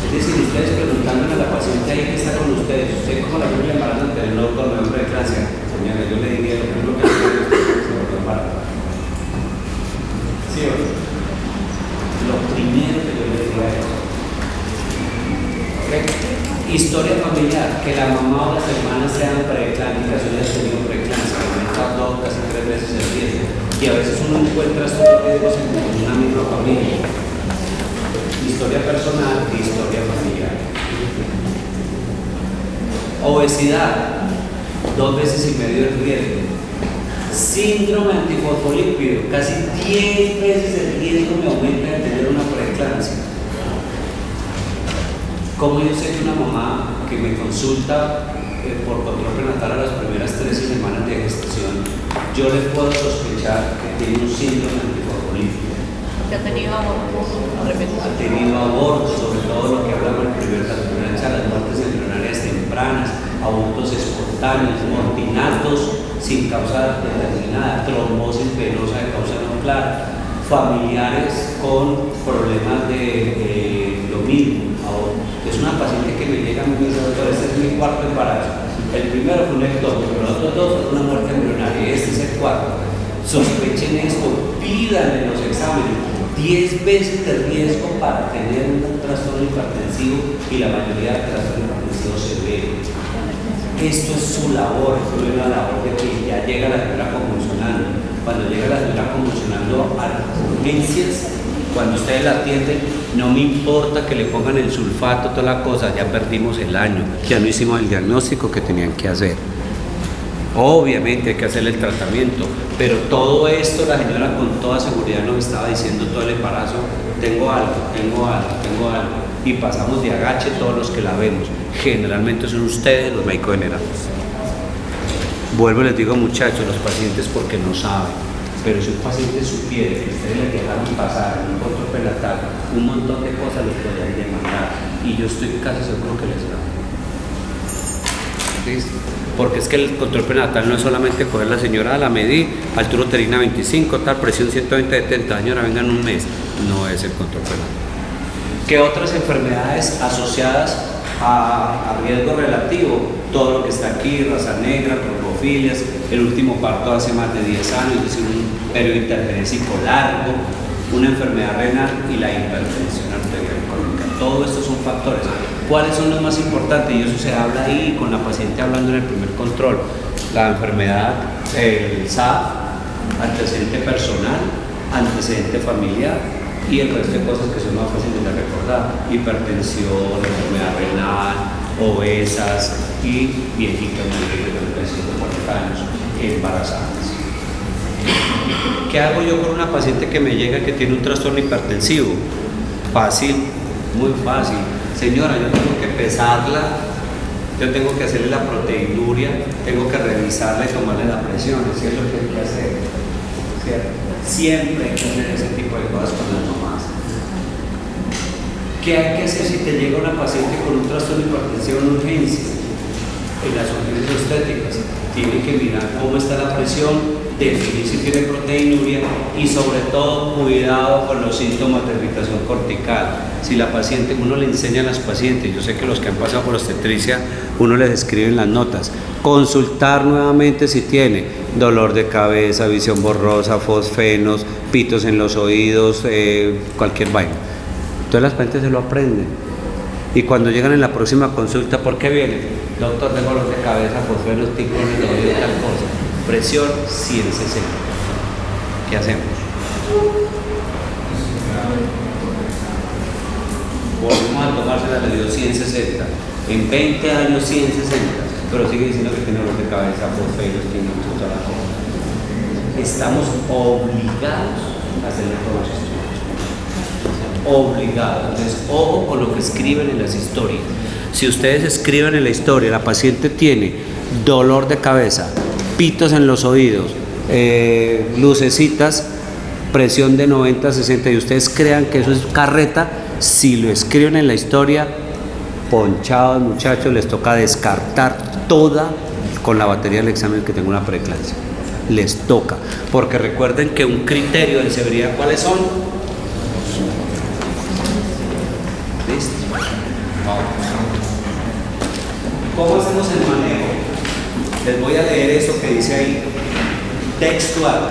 Es decir, ustedes preguntándole a la paciente ahí que está con ustedes, ¿usted cómo la primera embarazo anterior con la preeclampsia? Señora, yo le diría lo primero que hace es ¿sí o no? Lo primero que yo le diría es historia familiar, que la mamá o las hermanas sean preeclámpticas o hayan tenido preeclampsia, aumenta 2, casi 3 veces el riesgo. Y a veces uno encuentra estos riesgos en una misma familia. Historia personal y historia familiar. Obesidad, 2 veces y medio el riesgo. Síndrome antifosfolípido, casi 10 veces el riesgo me aumenta de tener una preeclampsia. Como yo sé que una mamá que me consulta por control prenatal a las primeras 13 semanas de gestación, yo le puedo sospechar que tiene un síndrome antifosfolípido. ¿Que ha tenido abortos? Ha tenido abortos, sobre todo lo que hablamos en la primera charla, las muertes embrionarias tempranas, abortos espontáneos, mortinatos sin causa determinada, trombosis venosa de causa no clara, familiares con problemas de lo mismo. Es una paciente que me llega muy bien, doctor, este es mi 4º embarazo. El primero fue un ectópico, pero los otros 2 fueron una muerte embrionaria y este es el 4º. Sospechen esto, pídanle los exámenes. 10 veces de riesgo para tener un trastorno hipertensivo y la mayoría de trastornos hipertensivos severo. Esto es su labor, esto es la labor de que ya llega la señora convulsionando. Cuando llega la señora convulsionando a las urgencias, cuando ustedes la atienden, no me importa que le pongan el sulfato, toda la cosa, ya perdimos el año, ya no hicimos el diagnóstico que tenían que hacer. Obviamente hay que hacerle el tratamiento, pero todo esto la señora con toda seguridad nos estaba diciendo todo el embarazo, tengo algo, y pasamos de agache todos los que la vemos. Generalmente son ustedes los médicos generales. Vuelvo y les digo, muchachos, los pacientes porque no saben, pero si un paciente supiera que ustedes le dejaron pasar en un control prenatal un montón de cosas, los podrían demandar, y yo estoy casi seguro que les da. ¿Listo? Porque es que el control prenatal no es solamente coger la señora, la medí, altura uterina 25, tal, presión 120/70, señora, venga en un mes. No es el control prenatal. ¿Qué otras enfermedades asociadas a riesgo relativo? Todo lo que está aquí, raza negra, trombofilias, el último parto hace más de 10 años, es decir, un periodo intergenésico largo, una enfermedad renal y la hipertensión arterial crónica. Todo estos son factores. ¿Cuáles son los más importantes? Y eso se habla ahí con la paciente hablando en el primer control. La enfermedad, el SAF, antecedente personal, antecedente familiar y el resto de cosas que son más fáciles de recordar. Hipertensión, enfermedad renal, obesas y viejitas mayores de 140 años embarazadas. ¿Qué hago yo con una paciente que me llega que tiene un trastorno hipertensivo? Fácil, muy fácil. Señora, yo tengo que pesarla, yo tengo que hacerle la proteinuria, tengo que revisarla y tomarle la presión, eso es lo que hay que hacer, ¿cierto? Siempre hay que hacer ese tipo de cosas con las mamás. ¿Qué hay que hacer si te llega una paciente con un trastorno hipertensivo en urgencia? En las urgencias estéticas, tiene que mirar cómo está la presión, definir si tiene proteinuria y sobre todo cuidado con los síntomas de irritación cortical. Si la paciente, uno le enseña a las pacientes, yo sé que los que han pasado por obstetricia, uno les escribe en las notas, consultar nuevamente si tiene dolor de cabeza, visión borrosa, fosfenos, pitos en los oídos, cualquier vaina. Entonces las pacientes se lo aprenden. Y cuando llegan en la próxima consulta, ¿por qué vienen? Doctor, tengo dolor de cabeza, fosfenos, picos en el oído, tal cosa. Presión 160. ¿Qué hacemos? Volvemos a tomársela, le dio 160. En 20 años 160. Pero sigue diciendo que tiene dolor de cabeza, porferios, tiene toda la cosa. Estamos obligados a hacerle todos los estudios. Obligados. Entonces, ojo con lo que escriben en las historias. Si ustedes escriben en la historia, la paciente tiene dolor de cabeza, pitos en los oídos, lucecitas, presión de 90 a 60 y ustedes crean que eso es carreta, si lo escriben en la historia, ponchados muchachos, les toca descartar toda con la batería del examen que tenga una preeclampsia. Les toca, porque recuerden que un criterio de severidad, ¿cuáles son? ¿Listo? ¿Cómo hacemos el manejo? Les voy a leer eso que dice ahí, textual.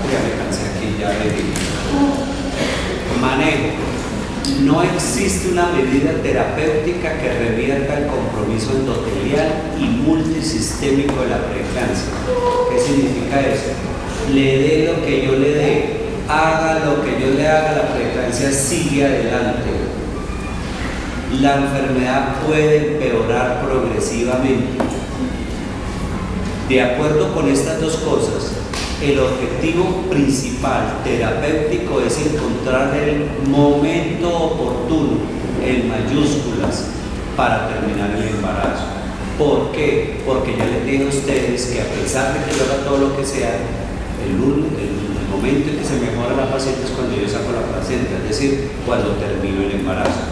Ya me cansé aquí, ya le digo. Manejo. No existe una medida terapéutica que revierta el compromiso endotelial y multisistémico de la preeclampsia. ¿Qué significa eso? Le dé lo que yo le dé, haga lo que yo le haga, la preeclampsia sigue adelante. La enfermedad puede empeorar progresivamente. De acuerdo con estas dos cosas, el objetivo principal terapéutico es encontrar el momento oportuno, en mayúsculas, para terminar el embarazo. ¿Por qué? Porque yo les dije a ustedes que a pesar de que yo haga todo lo que sea, el momento en que se mejora la paciente es cuando yo saco la placenta, es decir, cuando termino el embarazo.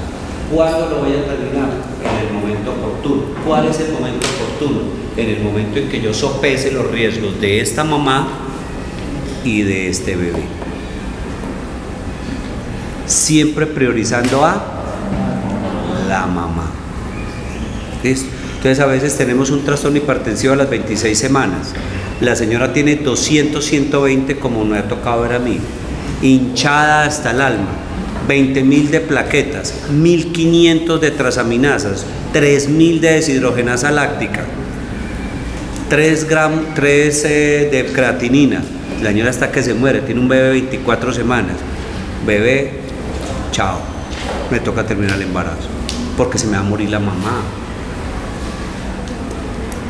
¿Cuándo lo voy a terminar? En el momento oportuno. ¿Cuál es el momento oportuno? En el momento en que yo sopese los riesgos de esta mamá y de este bebé. Siempre priorizando a la mamá. ¿Listo? Entonces a veces tenemos un trastorno hipertensivo a las 26 semanas. La señora tiene 200, 120 como me ha tocado ver a mí. Hinchada hasta el alma. 20.000 de plaquetas, 1.500 de transaminasas, 3.000 de deshidrogenasa láctica, 3 de creatinina. La señora hasta que se muere, tiene un bebé de 24 semanas. Bebé, chao, me toca terminar el embarazo, porque se me va a morir la mamá.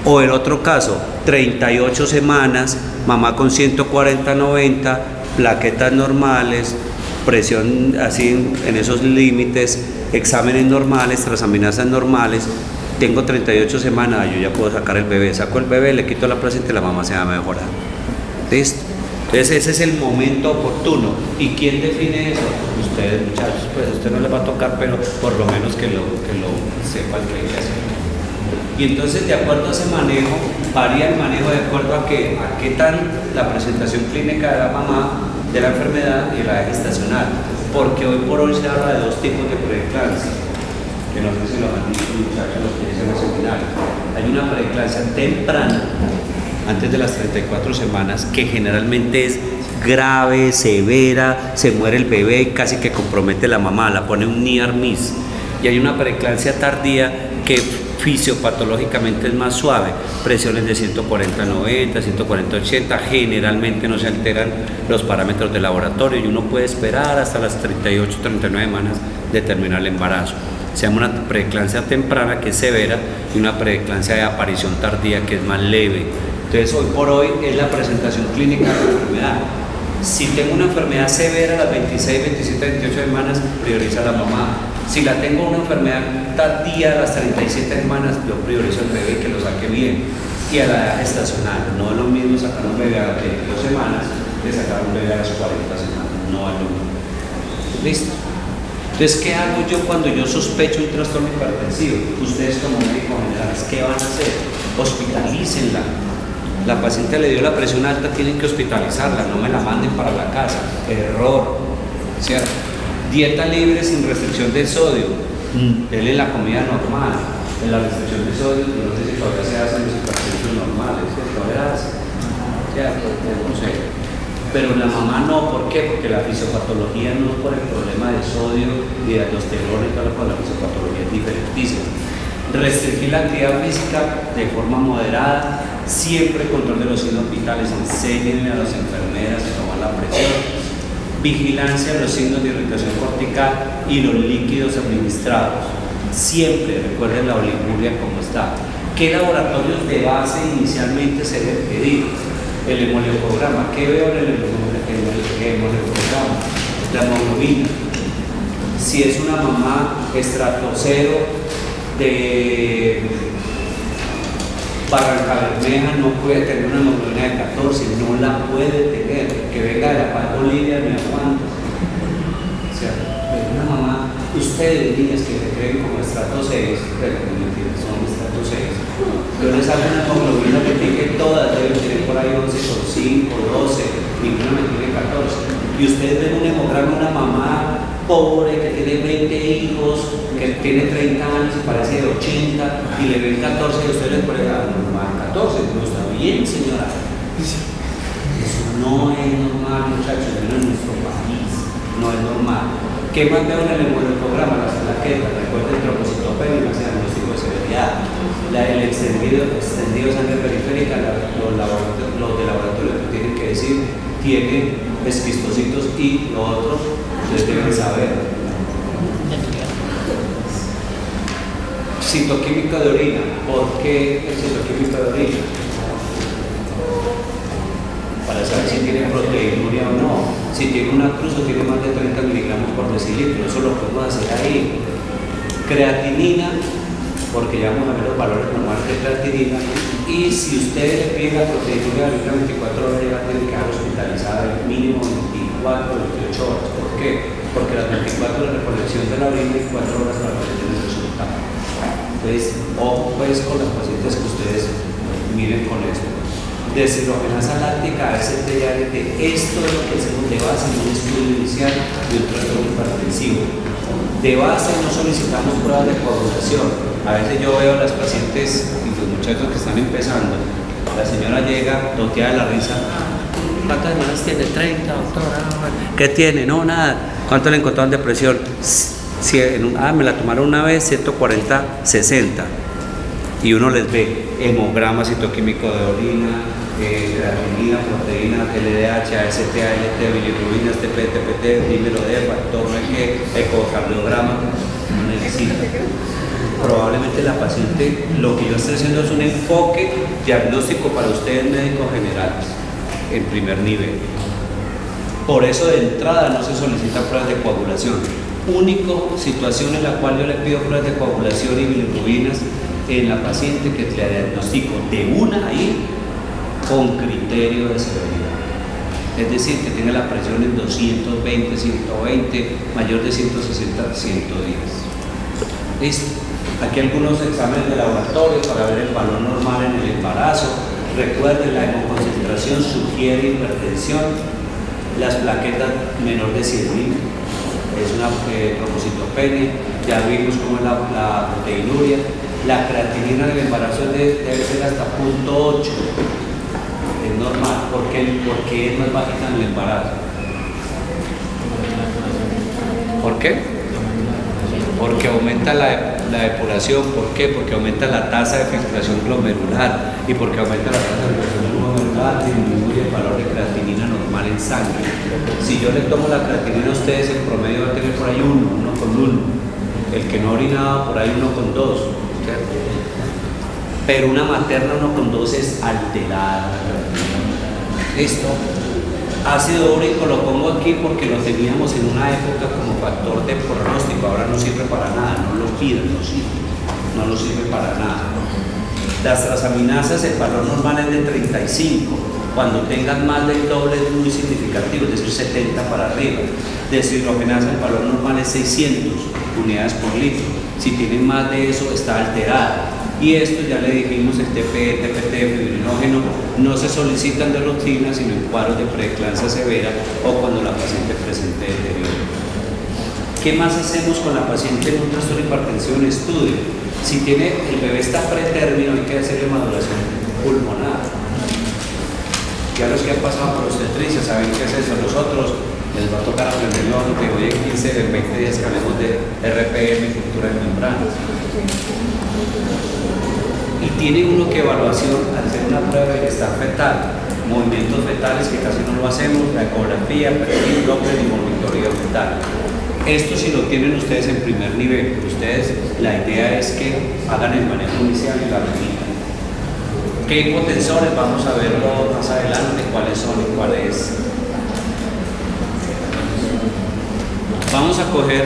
O el otro caso, 38 semanas, mamá con 140-90, plaquetas normales, presión así en esos límites, exámenes normales, transaminasas normales, tengo 38 semanas, yo ya puedo sacar el bebé, saco el bebé, le quito la placenta y la mamá se va a mejorar. ¿Listo? Entonces ese es el momento oportuno. ¿Y quién define eso? Ustedes, muchachos, pues a usted no les va a tocar, pero por lo menos que lo sepan que hay que hacer. Y entonces, de acuerdo a ese manejo, varía el manejo de acuerdo a qué tan la presentación clínica de la mamá, de la enfermedad y la gestacional, porque hoy por hoy se habla de dos tipos de preeclampsia, que no sé si lo han dicho muchachos los que dicen en el seminario. Hay una preeclampsia temprana, antes de las 34 semanas, que generalmente es grave, severa, se muere el bebé y casi que compromete a la mamá, la pone un near miss. Y hay una preeclampsia tardía que fisiopatológicamente es más suave, presiones de 140-90, 140-80, generalmente no se alteran los parámetros de laboratorio y uno puede esperar hasta las 38-39 semanas de terminar el embarazo. Se llama una preeclampsia temprana, que es severa, y una preeclampsia de aparición tardía, que es más leve. Entonces, hoy por hoy es la presentación clínica de la enfermedad. Si tengo una enfermedad severa a las 26, 27, 28 semanas, prioriza a la mamá. Si la tengo una enfermedad tardía a las 37 semanas, yo priorizo al bebé, que lo saque bien. Y a la edad gestacional, no es lo mismo sacar un bebé a las 22 semanas que sacar un bebé a las 40 semanas, no es lo mismo. ¿Listo? Entonces, ¿qué hago yo cuando yo sospecho un trastorno hipertensivo? Ustedes como médicos generales, ¿qué van a hacer? Hospitalícenla. La paciente le dio la presión alta, tienen que hospitalizarla, no me la manden para la casa. Error, ¿cierto? Dieta libre sin restricción de sodio. Denle la comida normal. En la restricción de sodio, no sé si todavía se hacen los hipertensos normales, ¿cierto? No sé. Pero la mamá no, ¿por qué? Porque la fisiopatología no es por el problema de sodio y de aldosterona y tal, la fisiopatología es diferentísima. Restringir la actividad física de forma moderada, siempre control de los signos vitales, enséñenle a las enfermeras a tomar la presión, vigilancia de los signos de irritación cortical y los líquidos administrados. Siempre recuerden la oliguria como está. ¿Qué laboratorios de base inicialmente se deben pedir? El hemoliograma. ¿Qué veo en el hemoliograma? La hemoglobina. Si es una mamá estrato 0 de Barrancabermeja, no puede tener una hemoglobina de 14, no la puede tener. Que venga de la Paz Bolivia, me aguanta. O sea, una mamá, ustedes niñas que se creen como estrato 6, pero mentira, son estrato 6. Yo les hago una hemoglobina que tiene todas, deben tener por ahí 11,5, 12, ninguna me tiene 14. Y ustedes ven un hemograma, una mamá pobre que tiene 20 hijos, que tiene 30 años y parece de 80, y le ven 14 y ustedes les ponen a 14, no está bien, señora. Eso no es normal, muchachos, no en nuestro país, no es normal. ¿Qué más veo en el hemograma? Las plaquetas, recuerden el trombocitopenia, el diagnóstico de severidad, el extendido sangre periférica, los de laboratorio que tienen que decir, tienen esquistocitos y lo otro, ustedes deben saber. Citoquímica de orina. ¿Por qué el citoquímico de orina? Para saber si tiene proteinuria o no. Si tiene una cruz o tiene más de 30 miligramos por decilitro, eso lo podemos hacer ahí. Creatinina, porque ya vamos a ver los valores normales de creatinina. Y si ustedes le piden la proteinuria de 24 horas, ya tienen que quedar hospitalizada el mínimo 24 o 28 horas. ¿Por qué? Porque las 24 horas de recolección de la orina y 4 horas para obtener el resultado. Entonces, ojo pues con las pacientes que ustedes miren con esto. Deshidrogenasa láctica, AST y ALT, esto es lo que hacemos de base en un estudio inicial de un trastorno hipertensivo. De base no solicitamos pruebas de coagulación. A veces yo veo a las pacientes y los muchachos que están empezando, la señora llega doteada de la risa. ¿Cuántas semanas tiene? 30, doctora. ¿Qué tiene? No, nada. ¿Cuánto le encontraron de presión? Me la tomaron una vez, 140, 60. Y uno les ve hemograma citoquímico de orina, creatinina, proteína, LDH, AST, ALT, bilirrubinas, TP, TPT, dímero D, factor G, ecocardiograma. No necesita. Probablemente la paciente, lo que yo estoy haciendo es un enfoque diagnóstico para ustedes médicos generales, en primer nivel. Por eso de entrada no se solicitan pruebas de coagulación. Única situación en la cual yo le pido pruebas de coagulación y bilirrubinas en la paciente que le diagnostico de una ahí con criterio de severidad. Es decir, que tenga la presión en 220, 120, mayor de 160, 110. Listo. Aquí algunos exámenes de laboratorio para ver el valor normal en el embarazo. Recuerden, la hemoconcentración sugiere hipertensión. Las plaquetas menor de 100.000 es una trombocitopenia. Ya vimos cómo es la proteinuria. La creatinina del embarazo debe ser hasta 0.8. Es normal. ¿Por qué es más bajita en el embarazo? ¿Por qué? Porque aumenta la depuración. ¿Por qué? Porque aumenta la tasa de filtración glomerular. Y porque aumenta la tasa de filtración glomerular, disminuye el valor de creatinina normal en sangre. Si yo le tomo la creatinina a ustedes, en promedio va a tener por ahí 1,1. El que no orinaba, por ahí 1,2. Pero una materna 1,2 es alterada. Esto, ácido úrico lo pongo aquí porque lo teníamos en una época como factor de pronóstico, ahora no sirve para nada, no lo piden, no lo sirve para nada. Las transaminasas, el valor normal es de 35, cuando tengan más del doble es muy significativo, es decir, 70 para arriba. Deshidrogenasa, el valor normal es 600 unidades por litro, si tienen más de eso está alterada. Y esto ya le dijimos, el TP, TPT, fibrinógeno, no se solicitan de rutina, sino en cuadros de preeclampsia severa o cuando la paciente presente deterioro. ¿Qué más hacemos con la paciente en un trastorno de hipertensión? Estudio. Si el bebé está pretérmino, hay que hacerle maduración pulmonar. Ya los que han pasado por obstetricia saben qué es eso. Los otros les va a tocar aprenderlo que hoy en 15, en 20 días que hablemos de RPM, cultura de membrana. Y tiene uno que evaluación al hacer una prueba de bienestar fetal. movimientos fetales que casi no lo hacemos, la ecografía, perfil, Doppler y monitoreo fetal. Esto si lo tienen ustedes en primer nivel, ustedes la idea es que hagan el manejo inicial y la remitan. ¿Qué hipotensores? Vamos a verlo más adelante, cuáles son y cuáles. Vamos a coger,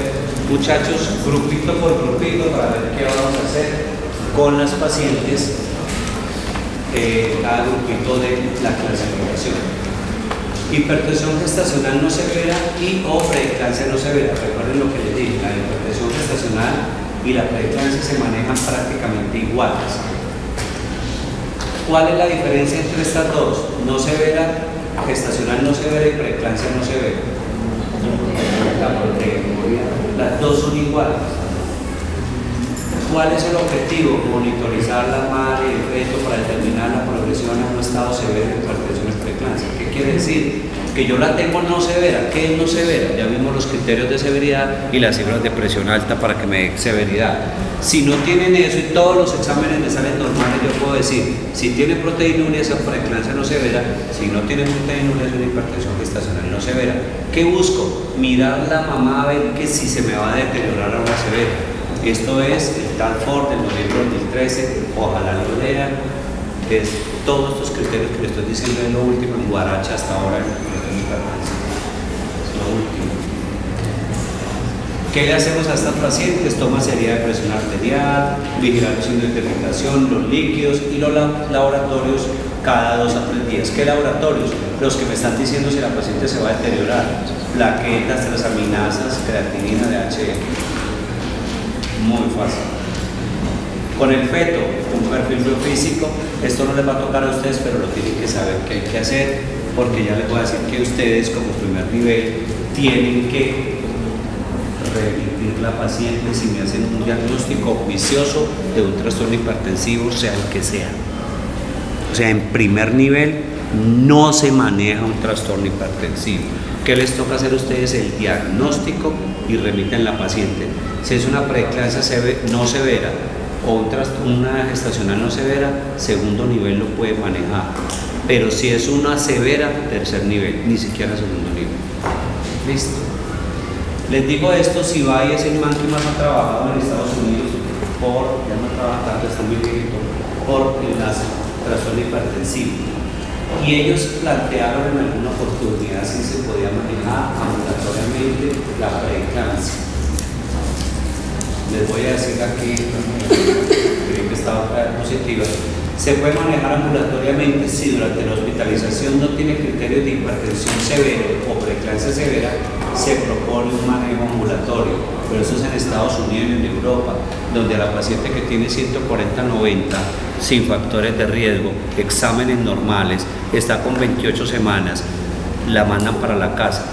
muchachos, grupito por grupito para ver qué vamos a hacer con las pacientes, cada grupito de la clasificación. Hipertensión gestacional no severa y o preeclampsia no severa. Recuerden lo que les dije, la hipertensión gestacional y la preeclampsia se manejan prácticamente iguales. ¿Cuál es la diferencia entre estas dos? No severa, gestacional no severa y preeclampsia no severa. La proteinuria, las dos son iguales. ¿Cuál es el objetivo? Monitorizar la madre y el feto para determinar la progresión a un estado severo de hipertensión y preeclampsia. ¿Qué quiere decir? Que yo la tengo no severa. ¿Qué es no severa? Ya vimos los criterios de severidad y las cifras de presión alta para que me dé severidad. Si no tienen eso y todos los exámenes me salen normales, yo puedo decir, si tiene proteinuria es preeclampsia no severa, si no tiene proteinuria es una hipertensión gestacional no severa. ¿Qué busco? Mirar la mamá a ver que si se me va a deteriorar a una severa. Esto es el TALFOR del noviembre de 2013, ojalá lo lean. Es todos estos criterios que les estoy diciendo es lo último en Guaracha hasta ahora en es lo último. ¿Qué le hacemos a estas pacientes? Toma seria de presión arterial, vigilar los signos de irritación, los líquidos y los laboratorios cada 2 a 3 días. ¿Qué laboratorios? Los que me están diciendo si la paciente se va a deteriorar. Plaquetas, transaminasas, creatinina, DHE. Muy fácil. Con el feto, un perfil biofísico, esto no les va a tocar a ustedes, pero lo tienen que saber qué hay que hacer, porque ya les voy a decir que ustedes como primer nivel tienen que remitir la paciente si me hacen un diagnóstico vicioso de un trastorno hipertensivo, sea el que sea. O sea, en primer nivel no se maneja un trastorno hipertensivo. ¿Qué les toca hacer a ustedes? El diagnóstico y remiten la paciente. Si es una preeclampsia no severa o una gestacional no severa, segundo nivel lo puede manejar. Pero si es una severa, tercer nivel, ni siquiera segundo nivel. ¿Listo? Les digo esto, si va y es el man que más ha trabajado en Estados Unidos, ya no trabaja tanto, está muy viejito, por el trastorno hipertensivo. Y ellos plantearon en alguna oportunidad si se podía manejar ambulatoriamente la preeclampsia. Les voy a decir aquí, creo que estaba positiva. Se puede manejar ambulatoriamente si durante la hospitalización no tiene criterios de hipertensión severa o preeclampsia severa, se propone un manejo ambulatorio, pero eso es en Estados Unidos y en Europa, donde a la paciente que tiene 140-90 sin factores de riesgo, exámenes normales, está con 28 semanas, la mandan para la casa.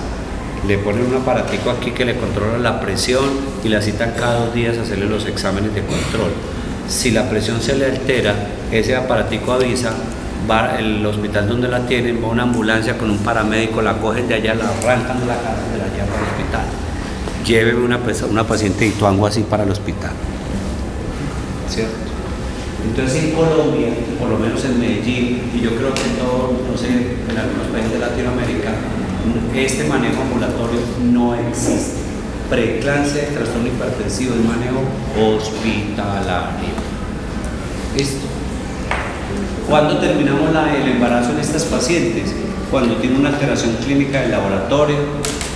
Le ponen un aparatico aquí que le controla la presión y la citan cada 2 días a hacerle los exámenes de control. Si la presión se le altera, ese aparatico avisa, va el hospital donde la tienen, va una ambulancia con un paramédico, la cogen de allá, la arrancan de la casa y la llevan al hospital. Lléveme una paciente de Ituango así para el hospital. ¿Cierto? Entonces en Colombia, por lo menos en Medellín, y yo creo que en todo, no sé, en algunos países de Latinoamérica, este manejo ambulatorio no existe. Preeclampsia, trastorno hipertensivo, es manejo hospitalario. ¿Listo? ¿Cuándo terminamos el embarazo en estas pacientes? Cuando tienen una alteración clínica del laboratorio,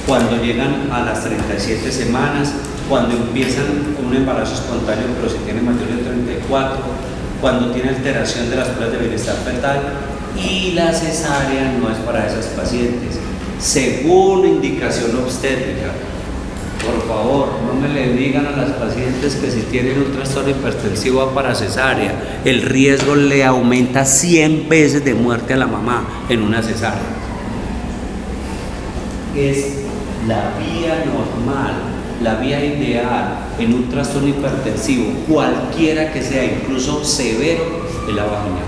cuando llegan a las 37 semanas, cuando empiezan un embarazo espontáneo, pero si tienen mayor de 34, cuando tiene alteración de las pruebas de bienestar fetal, y la cesárea no es para esas pacientes. Según indicación obstétrica, por favor, no me le digan a las pacientes que si tienen un trastorno hipertensivo va para cesárea. El riesgo le aumenta 100 veces de muerte a la mamá en una cesárea. Es la vía normal, la vía ideal en un trastorno hipertensivo, cualquiera que sea, incluso severo, es la vaginal.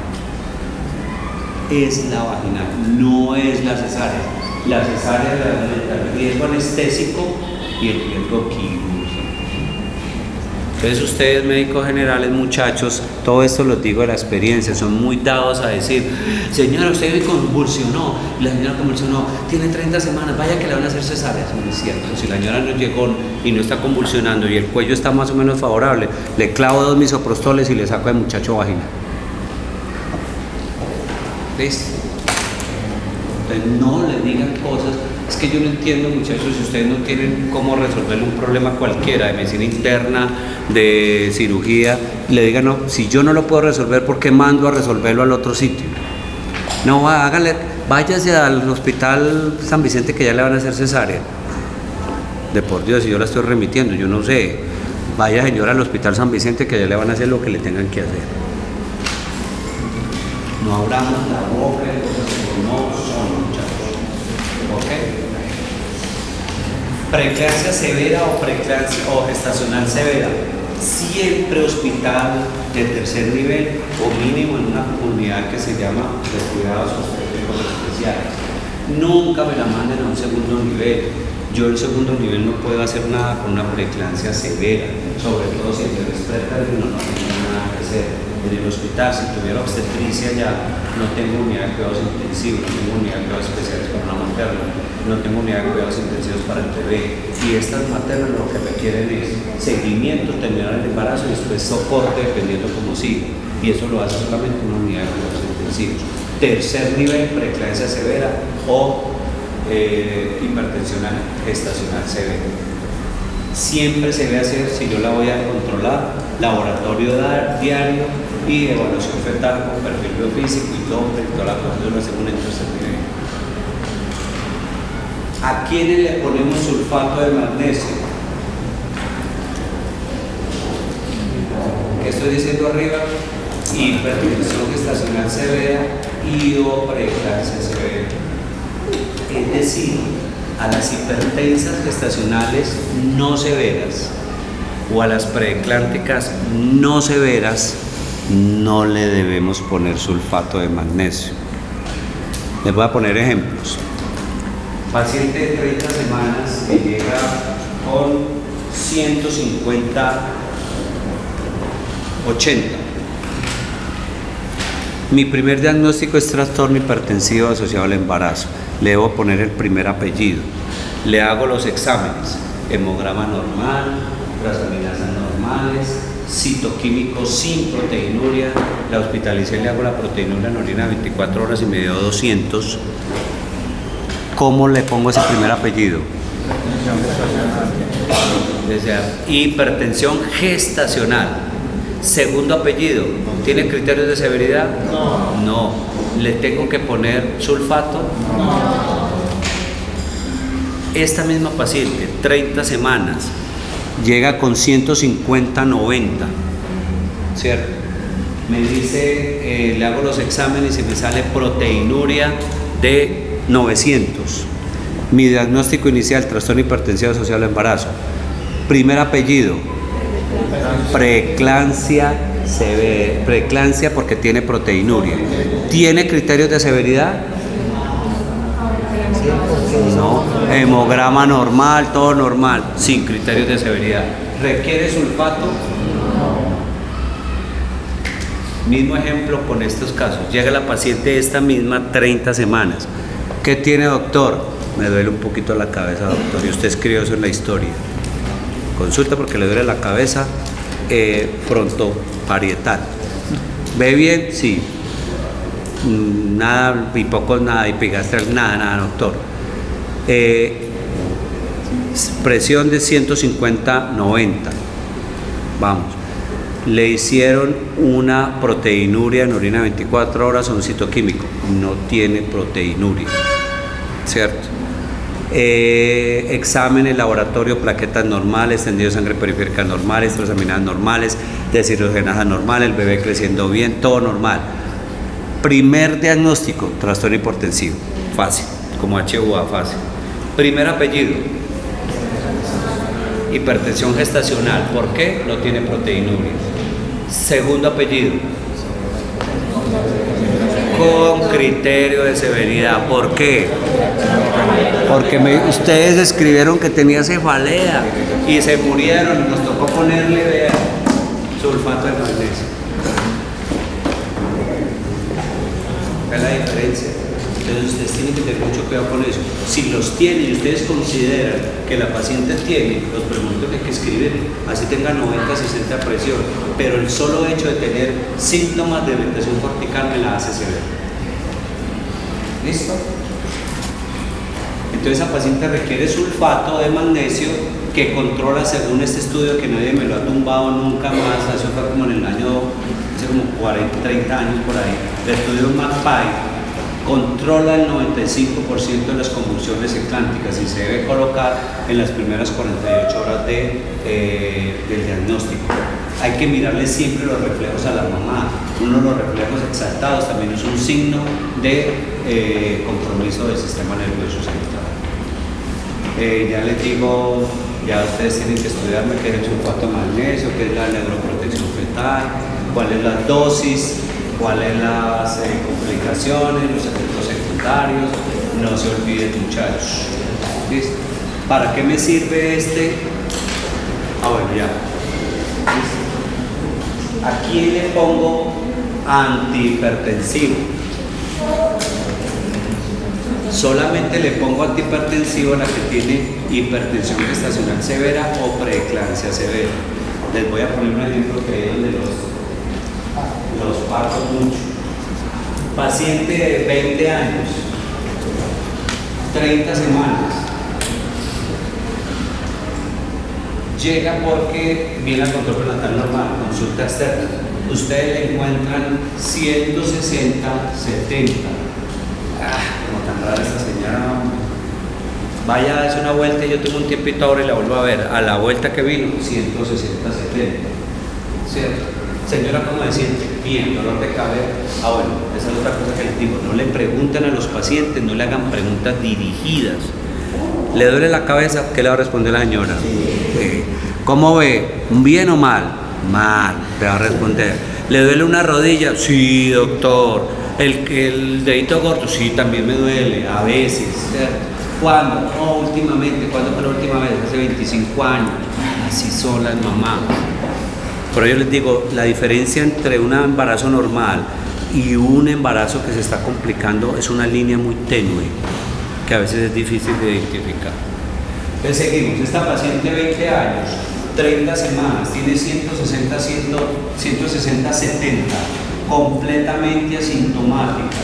Es la vaginal, no es la cesárea. La cesárea aumenta el riesgo anestésico y el riesgo quirúrgico. Entonces ustedes, médicos generales, muchachos, Todo esto lo digo de la experiencia, son muy dados a decir, señora, usted me convulsionó, y la señora convulsionó, tiene 30 semanas, vaya que le van a hacer cesárea. Eso no es cierto. Si la señora no llegó y no está convulsionando y el cuello está más o menos favorable, le clavo 2 misoprostoles y le saco al muchacho vagina. ¿Listo? Entonces no le digan cosas. Es que yo no entiendo, muchachos, si ustedes no tienen cómo resolver un problema cualquiera de medicina interna, de cirugía, le digan, no, si yo no lo puedo resolver, ¿por qué mando a resolverlo al otro sitio? No, hágale, váyase al hospital San Vicente que ya le van a hacer cesárea. De por Dios, si yo la estoy remitiendo, yo no sé. Vaya, señora, al hospital San Vicente que ya le van a hacer lo que le tengan que hacer. No abramos la boca de cosas que no son, muchachos. ¿Ok? Preeclampsia severa o gestacional severa. Siempre hospital de tercer nivel o mínimo en una unidad que se llama de cuidados obstétricos especiales. Nunca me la manden a un segundo nivel. Yo el segundo nivel no puedo hacer nada con una preeclampsia severa, sobre todo si el bebé es pretérmino, no tengo nada que hacer. En el hospital, si tuviera obstetricia ya no tengo unidad de cuidados intensivos, no tengo unidad de cuidados especiales para una materna, no tengo unidad de cuidados intensivos para el bebé. Y estas maternas lo que requieren es seguimiento, terminar el embarazo y después soporte dependiendo cómo siga. Y eso lo hace solamente una unidad de cuidados intensivos. Tercer nivel, preeclampsia severa o hipertensión gestacional severa. Siempre se debe hacer, si yo la voy a controlar, laboratorio diario y evaluación fetal con perfil biofísico y Doppler y toda la cosa de una segunda y tercer nivel. ¿A quiénes le ponemos sulfato de magnesio? ¿Qué estoy diciendo arriba? Hipertensión gestacional severa y o preeclampsia severa. Es decir, a las hipertensas gestacionales no severas o a las preeclánticas no severas no le debemos poner sulfato de magnesio. Les voy a poner ejemplos. Paciente de 30 semanas que llega con 150/80. Mi primer diagnóstico es trastorno hipertensivo asociado al embarazo. Le debo poner el primer apellido. Le hago los exámenes. Hemograma normal, transaminasas normales, citoquímico sin proteinuria. La hospitalicé, le hago la proteinuria en orina 24 horas y me dio 200. ¿Cómo le pongo ese primer apellido? Hipertensión gestacional. Segundo apellido, ¿tiene criterios de severidad? No. ¿Le tengo que poner sulfato? No. Esta misma paciente, 30 semanas, llega con 150/90, ¿cierto? Me dice, le hago los exámenes y me sale proteinuria de 900. Mi diagnóstico inicial, trastorno hipertensivo asociado al embarazo. Primer apellido, preeclampsia severa, preeclampsia porque tiene proteinuria. ¿Tiene criterios de severidad? No. Hemograma normal, todo normal, sin criterios de severidad. ¿Requiere sulfato? Mismo ejemplo con estos casos. Llega la paciente esta misma 30 semanas. ¿Qué tiene, doctor? Me duele un poquito la cabeza, doctor. Y usted escribió eso en la historia. Consulta porque le duele la cabeza. Frontoparietal. ¿Ve bien? Sí. Nada, hipocos, nada, epigastral, nada, doctor. Presión de 150/90. Vamos. Le hicieron una proteinuria en orina 24 horas o un citoquímico. No tiene proteinuria, ¿cierto? Exámenes, laboratorio, plaquetas normales, tendido de sangre periférica normales, transaminadas normales, deshidrogenasa normal, el bebé creciendo bien, todo normal. Primer diagnóstico, trastorno hipertensivo, fácil, como HUA, fácil. Primer apellido, hipertensión gestacional, ¿por qué? No tiene proteinuria. Segundo apellido, con criterio de severidad, ¿por qué? Porque ustedes escribieron que tenía cefalea y se murieron y nos tocó ponerle sulfato de magnesio. ¿Ves la diferencia? Entonces ustedes tienen que tener mucho cuidado con eso. Si los tienen y ustedes consideran que la paciente tiene los preguntos que hay que escribir, así tenga 90, 60 presión, pero el solo hecho de tener síntomas de irritación cortical me la hace severa. ¿Listo? Entonces esa paciente requiere sulfato de magnesio que controla, según este estudio que nadie me lo ha tumbado nunca más, eso fue como en el año, hace como 40, 30 años por ahí, el estudio McPie, controla el 95% de las convulsiones eclánticas y se debe colocar en las primeras 48 horas del diagnóstico. Hay que mirarle siempre los reflejos a la mamá. Uno de los reflejos exaltados también es un signo de compromiso del sistema nervioso central. Ya les digo, ya ustedes tienen que estudiarme qué es el sulfato de magnesio, qué es la neuroprotección fetal, cuál es la dosis, cuáles las complicaciones, los efectos secundarios. No se olviden, muchachos. ¿Listo? ¿Para qué me sirve este? Bueno, ya. ¿Listo? ¿A quién le pongo antihipertensivo? Solamente le pongo antihipertensivo a la que tiene hipertensión gestacional severa o preeclampsia severa. Les voy a poner un ejemplo que es donde los parto mucho. Paciente de 20 años, 30 semanas. Llega porque viene al control prenatal normal, consulta externa. Ustedes le encuentran 160, 70. Como tan rara esta señora. Vaya a darse una vuelta y yo tengo un tiempito ahora y la vuelvo a ver. A la vuelta que vino, 160, 70. ¿Cierto? Señora, ¿cómo se siente? Bien, dolor de cabeza. Bueno, esa es otra cosa que les digo. No le pregunten a los pacientes, no le hagan preguntas dirigidas. ¿Le duele la cabeza? ¿Qué le va a responder la señora? ¿Cómo ve? ¿Bien o mal? Mal, le va a responder. ¿Le duele una rodilla? Sí, doctor. ¿El dedito gordo? Sí, también me duele, a veces. ¿Cuándo? Oh, últimamente. ¿Cuándo fue la última vez? Hace 25 años. Así son las mamás. Por ello les digo, la diferencia entre un embarazo normal y un embarazo que se está complicando es una línea muy tenue, que a veces es difícil de identificar. Entonces seguimos, esta paciente 20 años, 30 semanas, tiene 160, 70, completamente asintomática.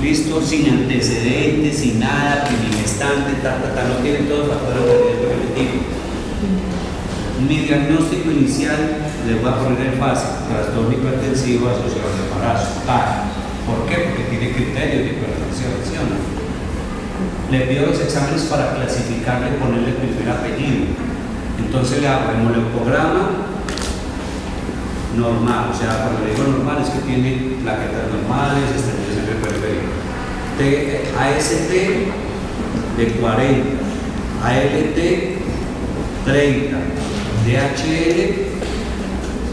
Listo, sin antecedentes, sin nada, primigestante, no tiene todos los factores de riesgo que les digo. Mi diagnóstico inicial, les voy a poner en fase, trastorno hipertensivo asociado al embarazo. ¿Por qué? Porque tiene criterios de hipertensión. ¿Sí o no? Le pido los exámenes para clasificarle y ponerle el primer apellido. Entonces le hago hemoleucograma normal, o sea, cuando le digo normal es que tiene plaquetas normales, estrellas en el periférico. AST de 40, ALT 30, DHL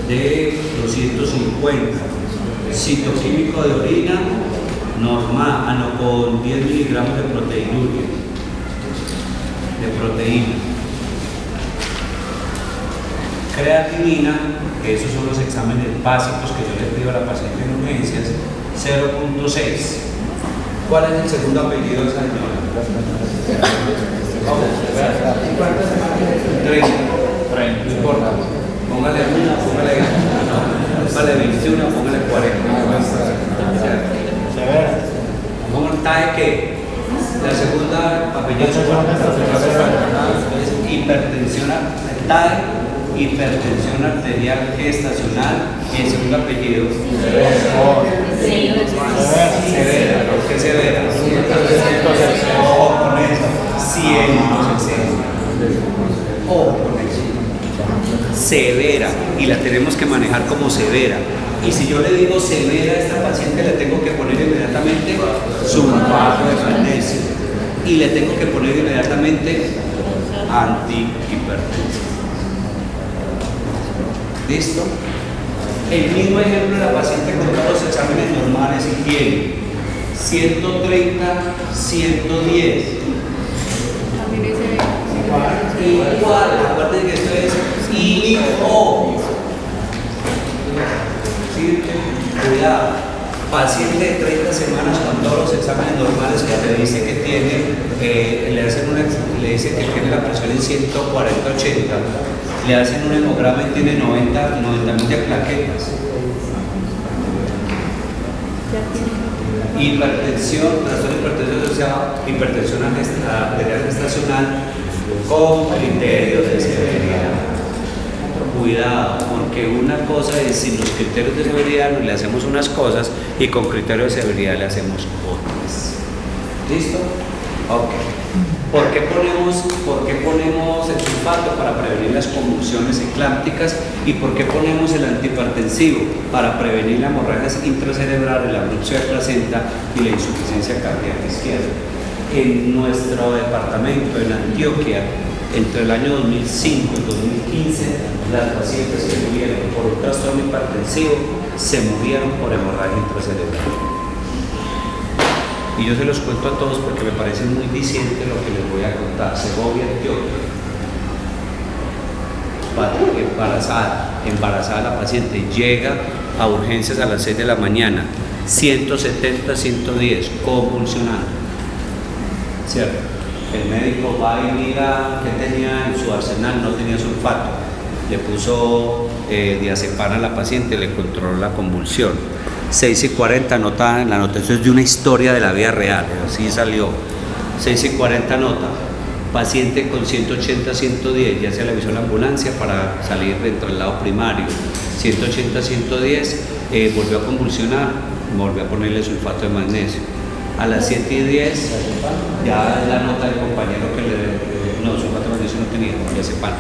de 250, citoquímico de orina normal, con 10 miligramos de proteinuria, de proteína. Creatinina, que esos son los exámenes básicos que yo le pido a la paciente en urgencias, 0.6. ¿Cuál es el segundo apellido de esa señora? 30. No importa. Póngale 1, póngale 21, póngale 40. ¿Tae qué? La segunda apellido es hipertensión arterial. Hipertensión arterial gestacional y el segundo apellido severa. ¿Por qué severa? Ojo con eso. 160. Ojo con eso. Severa, y la tenemos que manejar como severa. Y si yo le digo severa a esta paciente, le tengo que poner inmediatamente sulfato de magnesio y le tengo que poner inmediatamente antihipertensivo. ¿Listo? El mismo ejemplo de la paciente con todos los exámenes normales y tiene 130, 110. Igual, aparte de que esto es IO. ¿Sí? Cuidado. Paciente de 30 semanas con todos los exámenes normales que te dice que tiene, le dice que tiene la presión en 140-80, le hacen un hemograma y tiene 90.000 de plaquetas. Hipertensión, trastorno de hipertensión asociada, hipertensión arterial gestacional con criterios de severidad. Cuidado, porque una cosa es sin los criterios de severidad le hacemos unas cosas y con criterios de severidad le hacemos otras. ¿Listo? Ok. ¿Por qué ponemos el sulfato? Para prevenir las convulsiones eclámpticas. ¿Y por qué ponemos el antihipertensivo? Para prevenir la hemorragia intracerebral, la abrupción de placenta y la insuficiencia cardíaca izquierda. En nuestro departamento, en Antioquia, entre el año 2005 y 2015, las pacientes que murieron por un trastorno hipertensivo se murieron por hemorragia intracerebral. Y yo se los cuento a todos porque me parece muy diciente lo que les voy a contar. Segovia, Antioquia. Embarazada la paciente, llega a urgencias a las 6 de la mañana, 170, 110, convulsionando. ¿Cierto? El médico va y mira qué tenía en su arsenal, no tenía sulfato. Le puso diazepam a la paciente, le controló la convulsión. 6:40 nota en la nota, eso es de una historia de la vida real, así salió. 6:40 nota, paciente con 180, 110, ya se le avisó a la ambulancia para salir del traslado primario. 180, 110, volvió a convulsionar, volvió a ponerle sulfato de magnesio. A las 7:10, ya la nota del compañero que no, sulfato de magnesio no tenía, diazepam.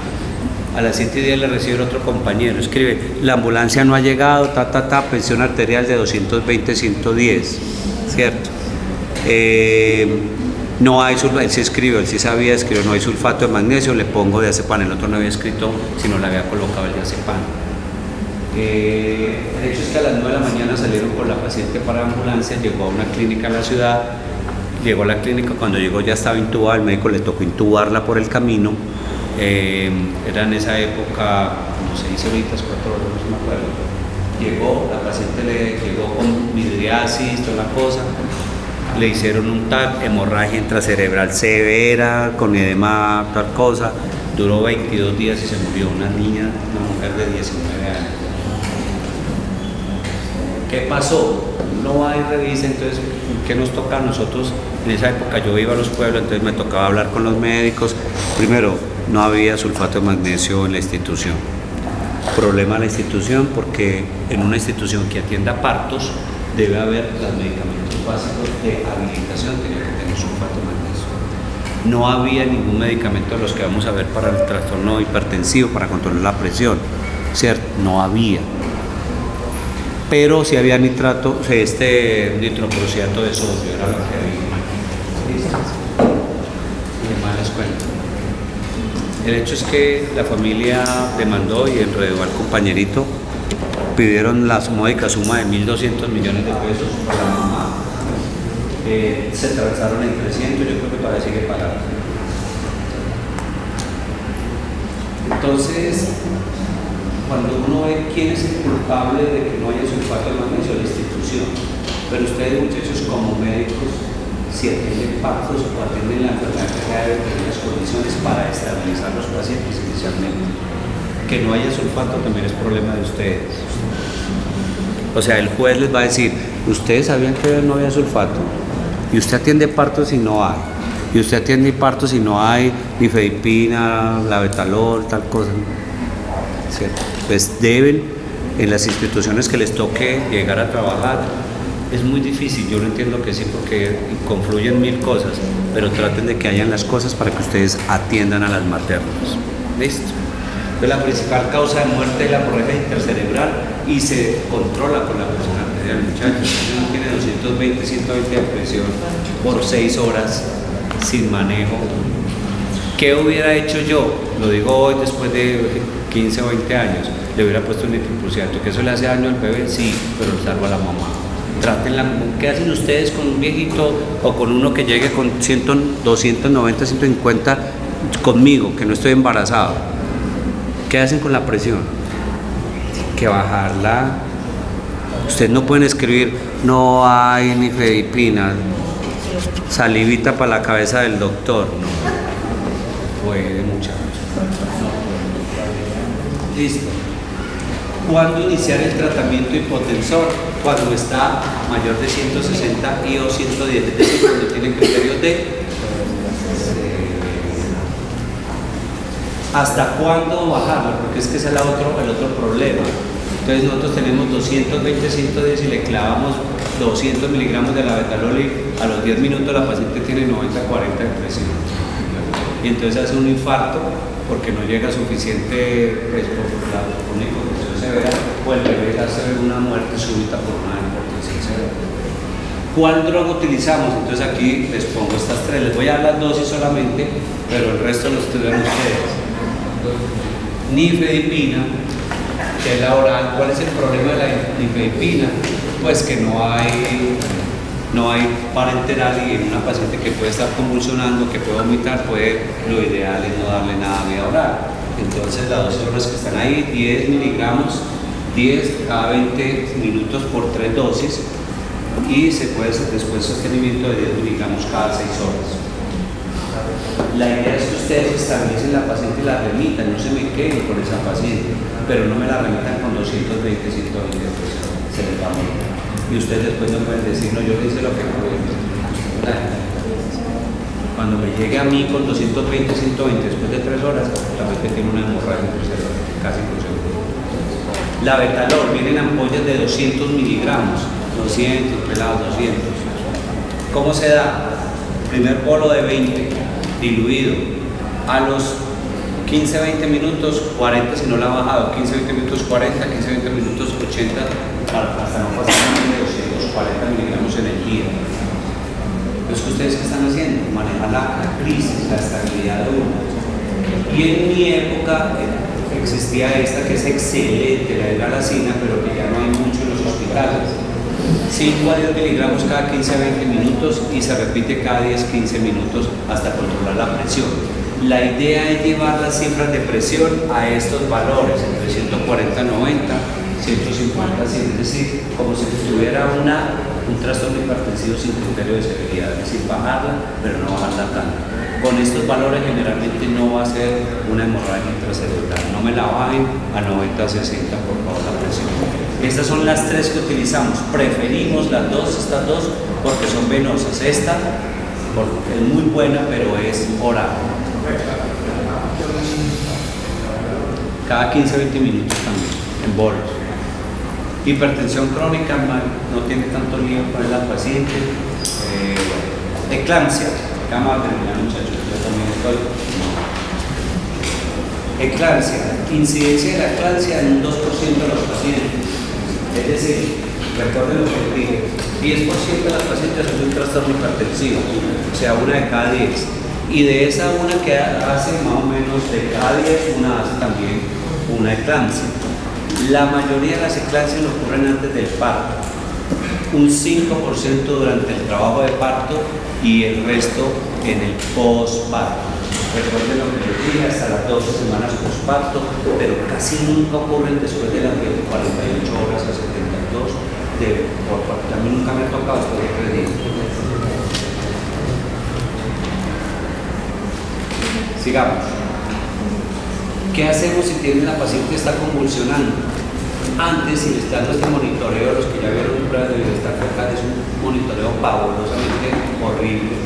A las 7:10 le recibe otro compañero, escribe, la ambulancia no ha llegado, presión arterial de 220, 110, ¿cierto? No hay sulfato, él sí escribió, él sí sabía, escribió, no hay sulfato de magnesio, le pongo diazepam, el otro no había escrito, sino le había colocado el diazepam. El hecho es que a las 9 de la mañana salieron con la paciente para la ambulancia, llegó a una clínica en la ciudad, llegó a la clínica, cuando llegó ya estaba intubada, el médico le tocó intubarla por el camino. Era en esa época, como se dice ahorita, 4 horas, no me acuerdo. Llegó, la paciente llegó con midriasis, toda la cosa, le hicieron un TAC, hemorragia intracerebral severa, con edema, tal cosa, duró 22 días y se murió una niña, una mujer de 19 años. ¿Qué pasó? No va y revisa, entonces, ¿qué nos toca a nosotros? En esa época yo iba a los pueblos, entonces me tocaba hablar con los médicos. Primero, no había sulfato de magnesio en la institución. Problema de la institución porque en una institución que atienda partos debe haber los medicamentos básicos de habilitación, tenía que tener sulfato de magnesio. No había ningún medicamento de los que vamos a ver para el trastorno hipertensivo, para controlar la presión, ¿cierto? No había. Pero sí había nitroprusiato de sodio, era lo que había. ¿Listo? ¿Qué más les cuento? El hecho es que la familia demandó y enredó al compañerito, pidieron la módica suma de 1.200 millones de pesos para la mamá, se transaron en 300, yo creo que todavía sigue pagando. Entonces, cuando uno ve quién es el culpable de que no haya sulfato de magnesio, la institución, pero ustedes muchachos como médicos, si atienden partos o atienden la enfermedad que deben tener las condiciones para estabilizar los pacientes inicialmente. Que no haya sulfato también es problema de ustedes. O sea, el juez les va a decir, ustedes sabían que no había sulfato, y usted atiende partos y no hay, y usted atiende partos y no hay nifedipina, labetalol, tal cosa, ¿cierto? Pues deben, en las instituciones que les toque llegar a trabajar, es muy difícil, yo lo entiendo que sí, porque confluyen 1000 cosas, pero traten de que hayan las cosas para que ustedes atiendan a las maternas. ¿Listo? Entonces, la principal causa de muerte es la hemorragia intercerebral y se controla con la presión arterial, muchachos. Si uno tiene 220, 120 de presión por 6 horas sin manejo, ¿qué hubiera hecho yo? Lo digo hoy después de 15 o 20 años, le hubiera puesto un nitroprusiato, que eso le hace daño al bebé, sí, pero le salva a la mamá. Trátenla, ¿qué hacen ustedes con un viejito o con uno que llegue con 290, 150 conmigo, que no estoy embarazado? ¿Qué hacen con la presión? Que bajarla Ustedes no pueden escribir, no hay nifedipina, salivita para la cabeza del doctor, no. Puede, muchachos. No. Listo. ¿Cuándo iniciar el tratamiento hipotensor? Cuando está mayor de 160 y o 110, es decir, cuando tiene criterios de... ¿Hasta cuándo bajarlo? Porque es que ese es el otro problema. Entonces nosotros tenemos 220, 110 y le clavamos 200 miligramos de la betalol a los 10 minutos la paciente tiene 90, 40 de presión. Y entonces hace un infarto porque no llega suficiente por la hipotensión severa, o el bebé hace una muerte súbita por una hipotensión severa. ¿Cuál droga utilizamos? Entonces aquí les pongo estas tres, les voy a dar las dosis solamente, pero el resto lo estudian ustedes. Nifedipina, que es la oral. ¿Cuál es el problema de la nifedipina? Pues que no hay parenteral, y en una paciente que puede estar convulsionando, que puede vomitar, lo ideal es no darle nada vía oral. Entonces las dosis son las que están ahí, 10 miligramos, 10 cada 20 minutos por 3 dosis, y se puede hacer después sostenimiento de 10 miligramos cada 6 horas. La idea es que ustedes estabilicen la paciente y la remitan, no se me queden con esa paciente, pero no me la remitan con 220, 120, pues se les va a morir. Y ustedes después no pueden decir, no, yo le hice lo que pude. Cuando me llegue a mí con 220, 120 después de 3 horas, la paciente tiene una hemorragia casi con seguro. La betalol viene en ampollas de 200 miligramos, 200, pelados 200. ¿Cómo se da? Primer polo de 20, diluido. A los 15-20 minutos, 40 si no la ha bajado, 15-20 minutos 40, 15-20 minutos 80, hasta no pasar de 240 miligramos en el día. Entonces, ¿ustedes qué están haciendo? Manejar la crisis, la estabilidad de uno. Y en mi época existía esta que es excelente, la de galacina, pero que ya no hay mucho en los hospitales. 5 a 10 miligramos cada 15 a 20 minutos y se repite cada 10-15 minutos hasta controlar la presión. La idea es llevar las cifras de presión a estos valores, entre 140-90, 150-100, es decir, como si tuviera un trastorno hipertensivo sin criterio de severidad, es decir, bajarla, pero no bajarla tanto. Con estos valores generalmente no va a ser una hemorragia intracelular, no me la bajen a 90-60 por favor la presión. Estas son las tres que utilizamos, preferimos estas dos porque son venosas. Esta es muy buena pero es oral. Cada 15-20 minutos también, en bolos. Hipertensión crónica, no tiene tanto lío para la paciente. Eclampsia, vamos a terminar muchachos, yo también estoy. Eclampsia, incidencia de la eclampsia en un 2% de los pacientes. Es decir, recuerden lo que dije, 10% de las pacientes hacen un trastorno hipertensivo, o sea, una de cada 10. Y de esa una que hace más o menos de cada 10, una hace también una eclampsia. La mayoría de las eclampsias ocurren antes del parto, un 5% durante el trabajo de parto y el resto en el postparto. Recuerden lo que les dije, hasta las 12 semanas postparto, pero casi nunca ocurren después de las 48 horas a 72 por parto. A mí nunca me ha tocado después de 3 días. Sigamos. ¿Qué hacemos si la paciente está convulsionando? Antes, si le está dando este monitoreo, los que ya vieron pruebas de bienestar fetal, es un monitoreo pavorosamente horrible,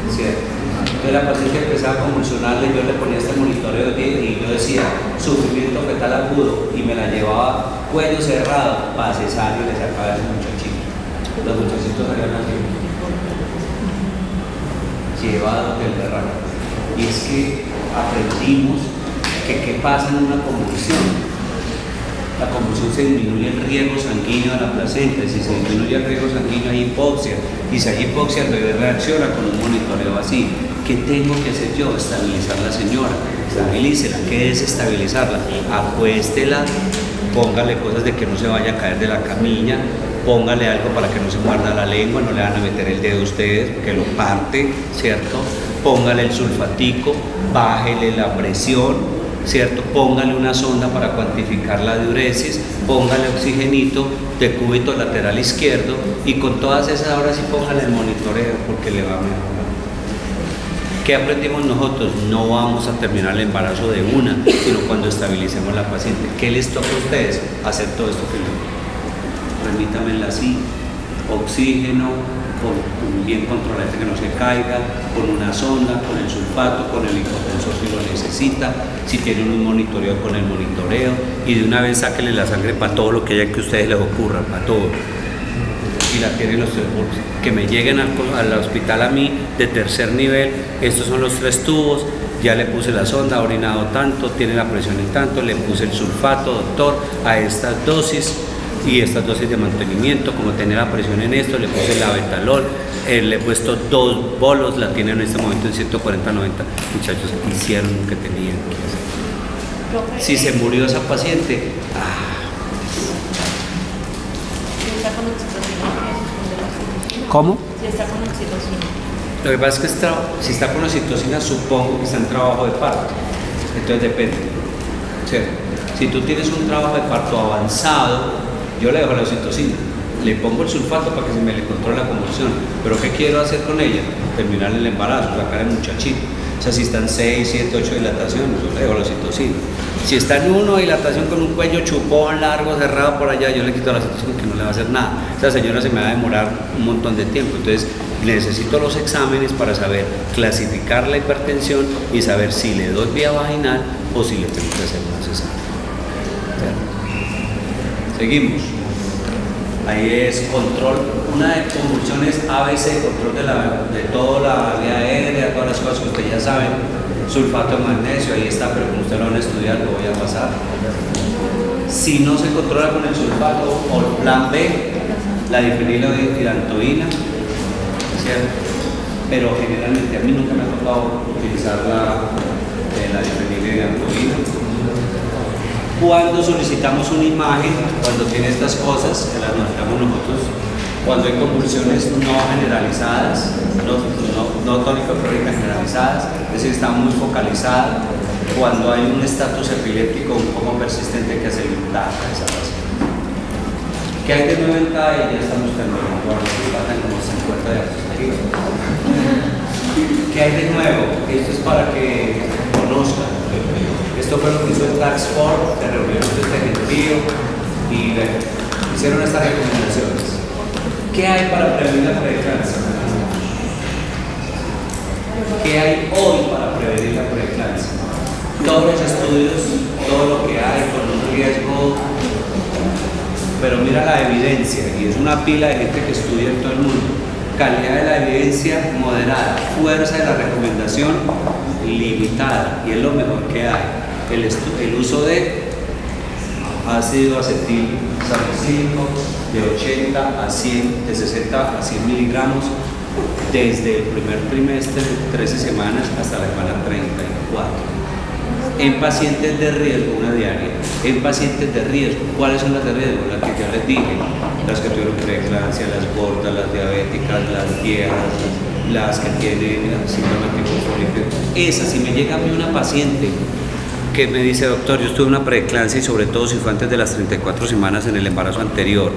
¿cierto? Entonces la paciente empezaba a convulsionarle, yo le ponía este monitoreo y yo decía, sufrimiento fetal agudo, y me la llevaba cuello cerrado, para cesárea, y le sacaba a ese muchachito. Los muchachitos salían así, llevados del berraco. Y es que aprendimos que qué pasa en una convulsión. La convulsión se disminuye el riego sanguíneo de la placenta, si se disminuye el riego sanguíneo hay hipoxia, y si hay hipoxia el bebé reacciona con un monitoreo así. ¿Qué tengo que hacer yo? Estabilizar a la señora, estabilícela. ¿Qué es estabilizarla? Acuéstela, póngale cosas de que no se vaya a caer de la camilla, póngale algo para que no se muerda la lengua, no le van a meter el dedo a ustedes porque lo parte, ¿cierto? Póngale el sulfatico, bájele la presión, ¿cierto? Póngale una sonda para cuantificar la diuresis, póngale oxigenito de cúbito lateral izquierdo, y con todas esas ahora sí póngale el monitoreo porque le va a mejorar. ¿Qué aprendimos nosotros? No vamos a terminar el embarazo de una, sino cuando estabilicemos la paciente. ¿Qué les toca a ustedes? Hacer todo esto que les remítamela así, oxígeno, bien controlante que no se caiga, con una sonda, con el sulfato, con el hipotensor si lo necesita, si tienen un monitoreo con el monitoreo, y de una vez sáquenle la sangre para todo lo que haya que a ustedes les ocurra, para todo. Y la tienen los 3 bulbos. Que me lleguen al hospital a mí de tercer nivel, estos son los 3 tubos, ya le puse la sonda, ha orinado tanto, tiene la presión en tanto, le puse el sulfato, doctor, a estas dosis y estas dosis de mantenimiento, como tenía la presión en esto, le puse el abetalol, le he puesto 2 bolos, la tiene en este momento en 140-90, muchachos, hicieron lo que tenían que hacer. Profe, Si se murió esa paciente, si está con oxitocina, ¿qué suspende la oxitocina? ¿cómo? Si está con oxitocina. Lo que pasa es que si está con oxitocina, supongo que está en trabajo de parto. Entonces depende. ¿Cierto? Si tú tienes un trabajo de parto avanzado, yo le dejo la oxitocina. Le pongo el sulfato para que se me le controle la convulsión. Pero ¿qué quiero hacer con ella? Terminar el embarazo, sacar el muchachito. O sea, si están 6, 7, 8 dilataciones, yo le dejo la oxitocina. Si está en 1 dilatación con un cuello chupón, largo, cerrado por allá, yo le quito la oxitocina que no le va a hacer nada. Esa señora se me va a demorar un montón de tiempo. Entonces, necesito los exámenes para saber clasificar la hipertensión y saber si le doy vía vaginal o si le tengo que hacer una cesárea. Seguimos. Ahí es control, una de convulsiones ABC, control de toda la vía aérea, todas las cosas que ustedes ya saben, sulfato de magnesio, ahí está, pero como ustedes lo van a estudiar, lo voy a pasar. Si no se controla con el sulfato o el plan B, la difenilotirantoína, ¿cierto? Pero generalmente a mí nunca me ha tocado utilizar la difenilotirantoína. Cuando solicitamos una imagen, cuando tiene estas cosas, que las necesitamos nosotros, cuando hay convulsiones no generalizadas, no tónico-crónicas generalizadas, es decir, está muy focalizada, cuando hay un estatus epiléptico un poco persistente que hace limitar a esa paciente. ¿Qué hay de nuevo en CAE? Ya estamos terminando, ahora faltan como 50 diapositivas. ¿Qué hay de nuevo? Esto es para que conozcan. Esto fue lo que hizo el Task Force, se reunieron este gentío y hicieron estas recomendaciones. ¿Qué hay para prevenir la preeclampsia? ¿Qué hay hoy para prevenir la preeclampsia? Todos los estudios, todo lo que hay con un riesgo, pero mira la evidencia, y es una pila de gente que estudia en todo el mundo. Calidad de la evidencia moderada, fuerza de la recomendación limitada, y es lo mejor que hay. El uso de ácido acetil salicílico de 80 a 100, de 60 a 100 miligramos desde el primer trimestre, 13 semanas, hasta la semana 34. En pacientes de riesgo, una diaria. En pacientes de riesgo, ¿cuáles son las de riesgo? Las que ya les dije, las que tuvieron preeclampsia, las gordas, las diabéticas, las viejas, las que tienen síndrome tipo fólico. Esa, si me llega a mí una paciente que me dice, doctor, yo tuve una preeclampsia y sobre todo si fue antes de las 34 semanas en el embarazo anterior,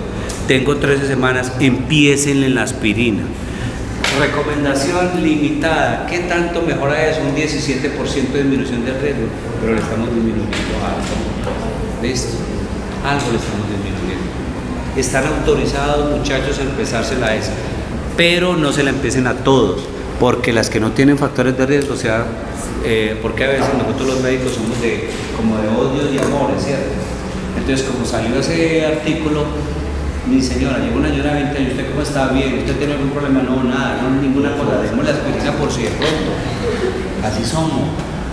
tengo 13 semanas, empiecen en la aspirina. Recomendación limitada, ¿qué tanto mejora eso? Un 17% de disminución del riesgo, pero le estamos disminuyendo algo. ¿Listo? Algo le estamos disminuyendo. Están autorizados, muchachos, a empezársela esa, pero no se la empiecen a todos, porque las que no tienen factores de riesgo, o sea, porque a veces nosotros los médicos somos como de odios y amores, ¿cierto? Entonces, como salió ese artículo, mi señora, llegó una señora de 20 años, ¿usted cómo está? Bien, ¿usted tiene algún problema? No, nada, no, ninguna cosa, demos la aspirina por si de pronto. Así somos.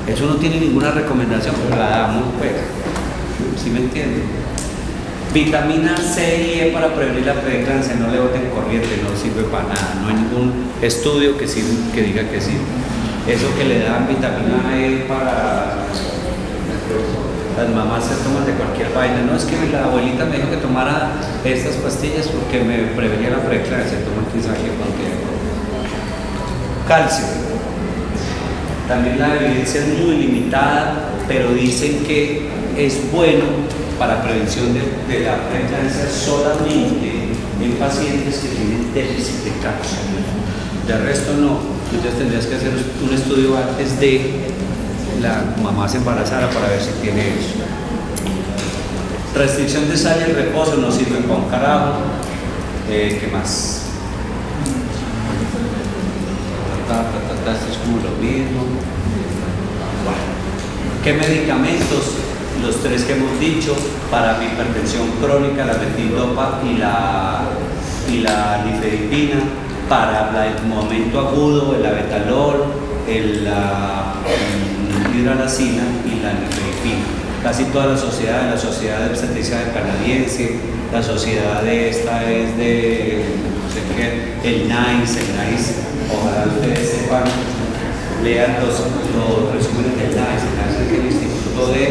Eso no tiene ninguna recomendación, pero la damos, pues. ¿Sí me entienden? Vitamina C y E para prevenir la preeclampsia, no le boten corriente, no sirve para nada, no hay ningún estudio que diga que sirve. Eso que le dan vitamina E para las mamás se toman de cualquier vaina, no es que la abuelita me dijo que tomara estas pastillas porque me prevenía la preeclampsia, toman quizá que cualquier. Calcio. También la evidencia es muy limitada, pero dicen que es bueno para prevención de la preeclampsia solamente en pacientes que tienen déficit de calcio. De resto no, entonces tendrías que hacer un estudio antes de la mamá se embarazara para ver si tiene eso. Restricción de sal y el reposo no sirve para un carajo. ¿Qué más? Esto es como lo mismo. Bueno, ¿qué medicamentos? Los tres que hemos dicho para mi hipertensión crónica, la metildopa y la nifedipina. Para el momento agudo, el abetalol, la hidralazina y la nifedipina. Casi toda la sociedad de obstetricia canadiense, la sociedad de esta es de, no sé qué, el NICE, ojalá ustedes sepan, lean los resúmenes del NICE. El NICE es el Instituto de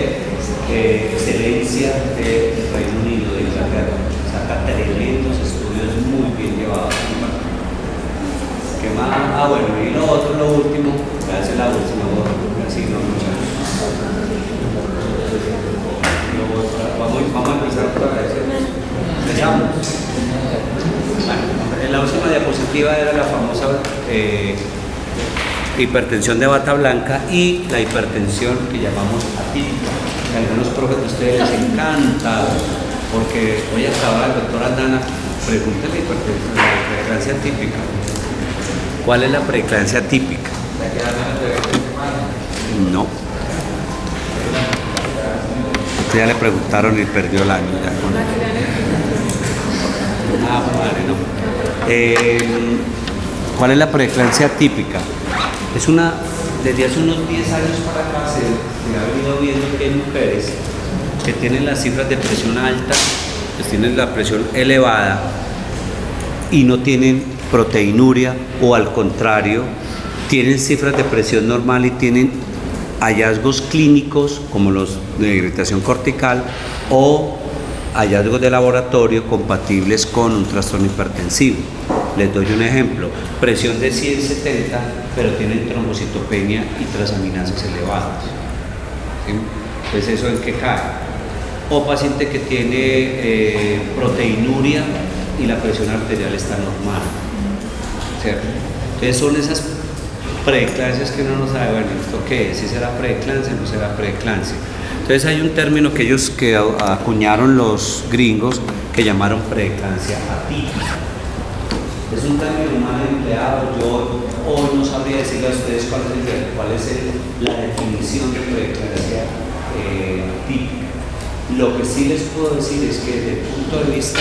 Excelencia del Reino Unido, de Inglaterra. Saca tremendos estudios muy bien llevados. ¿Qué más? Bueno, y lo otro, lo último, voy a hacer la última, así no muchachos. Vamos a empezar otra vez. Empezamos. Bueno, en la última diapositiva era la famosa hipertensión de bata blanca y la hipertensión que llamamos atípica. Que a algunos profes de ustedes les encanta, porque hoy acaba el doctor Aldana, pregúntale la preeclampsia típica. ¿Cuál es la preeclampsia típica? La que da menos de 20 semanas. No. Ya le preguntaron y perdió el año. Ya con... madre, no. ¿Cuál es la preeclampsia típica? Es una, desde hace unos 10 años para acá se ha venido viendo que hay mujeres que tienen las cifras de presión alta, que tienen la presión elevada y no tienen proteinuria, o al contrario, tienen cifras de presión normal y tienen hallazgos clínicos como los de irritación cortical o hallazgos de laboratorio compatibles con un trastorno hipertensivo. Les doy un ejemplo: presión de 170, pero tienen trombocitopenia y transaminasas elevadas. ¿Sí? Entonces, ¿eso en qué cae? O paciente que tiene proteinuria y la presión arterial está normal, ¿cierto? Entonces son esas preeclampsias que uno no sabe, bueno, ¿esto qué es? ¿Si será preeclampsia o no será preeclampsia? Entonces hay un término que ellos acuñaron los gringos que llamaron preeclampsia atípica. Es un término mal empleado. Yo hoy no sabría decirle a ustedes cuál es la definición de preeclampsia atípica. Lo que sí les puedo decir es que desde el punto de vista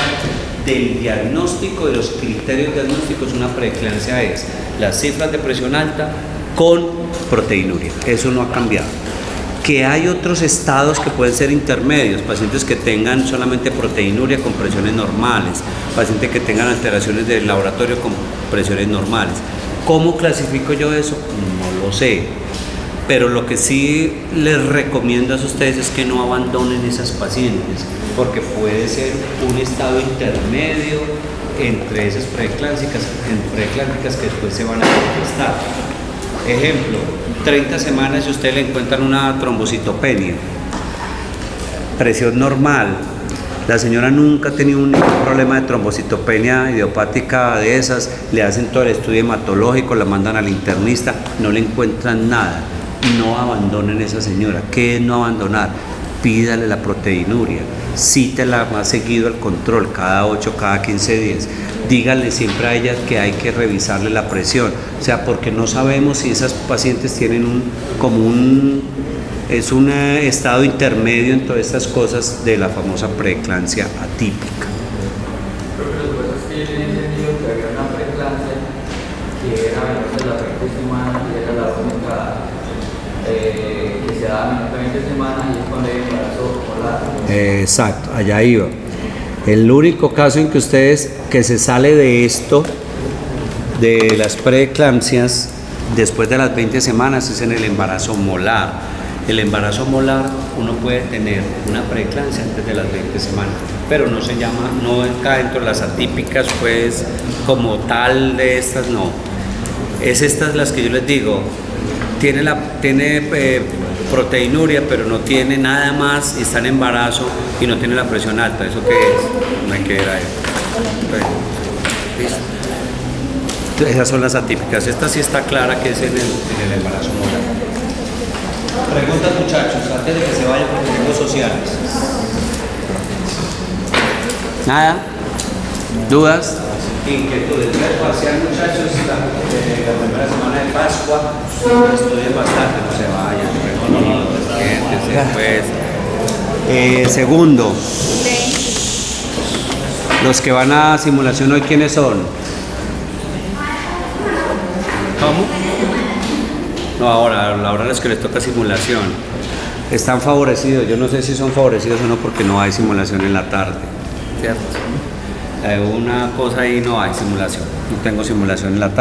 del diagnóstico, de los criterios diagnósticos, una preeclampsia es las cifras de presión alta con proteinuria. Eso no ha cambiado. Que hay otros estados que pueden ser intermedios, pacientes que tengan solamente proteinuria con presiones normales, pacientes que tengan alteraciones del laboratorio con presiones normales. ¿Cómo clasifico yo eso? No lo sé. Pero lo que sí les recomiendo a ustedes es que no abandonen esas pacientes, porque puede ser un estado intermedio entre esas preeclámpsicas que después se van a manifestar. Ejemplo, 30 semanas y usted le encuentran una trombocitopenia, presión normal, la señora nunca ha tenido ningún problema de trombocitopenia idiopática de esas, le hacen todo el estudio hematológico, la mandan al internista, no le encuentran nada. No abandonen a esa señora. ¿Qué es no abandonar? Pídale la proteinuria, cítela más seguido al control, cada 8, cada 15 días. Díganle siempre a ella que hay que revisarle la presión, o sea, porque no sabemos si esas pacientes tienen un estado intermedio en todas estas cosas de la famosa preeclampsia atípica. Creo que lo que pasa es que yo tenía entendido que había una preeclampsia que era menor de las 20 semanas y era la única que se da menos de 20 semanas y es cuando hay embarazo polar. Exacto, allá iba. El único caso en que ustedes, que se sale de esto, de las preeclampsias, después de las 20 semanas, es en el embarazo molar. El embarazo molar, uno puede tener una preeclampsia antes de las 20 semanas, pero no se llama, no cae dentro de las atípicas, pues, como tal de estas, no. Es estas las que yo les digo. tiene proteinuria, pero no tiene nada más y está en embarazo y no tiene la presión alta. ¿Eso qué es? No hay que ver a él. Listo. Esas son las atípicas. Esta sí está clara que es en el embarazo moral. Preguntas, muchachos, antes de que se vayan porque tengo sociales. ¿Nada? ¿Dudas? Inquietudes. Voy a pasear, muchachos, la primera semana de Pascua. Estudien bastante, no se vayan. Pues. Segundo, los que van a simulación hoy, ¿quiénes son? ¿Cómo? No, ahora los que les toca simulación. Están favorecidos. Yo no sé si son favorecidos o no porque no hay simulación en la tarde. ¿Cierto? Una cosa ahí no hay simulación. No tengo simulación en la tarde.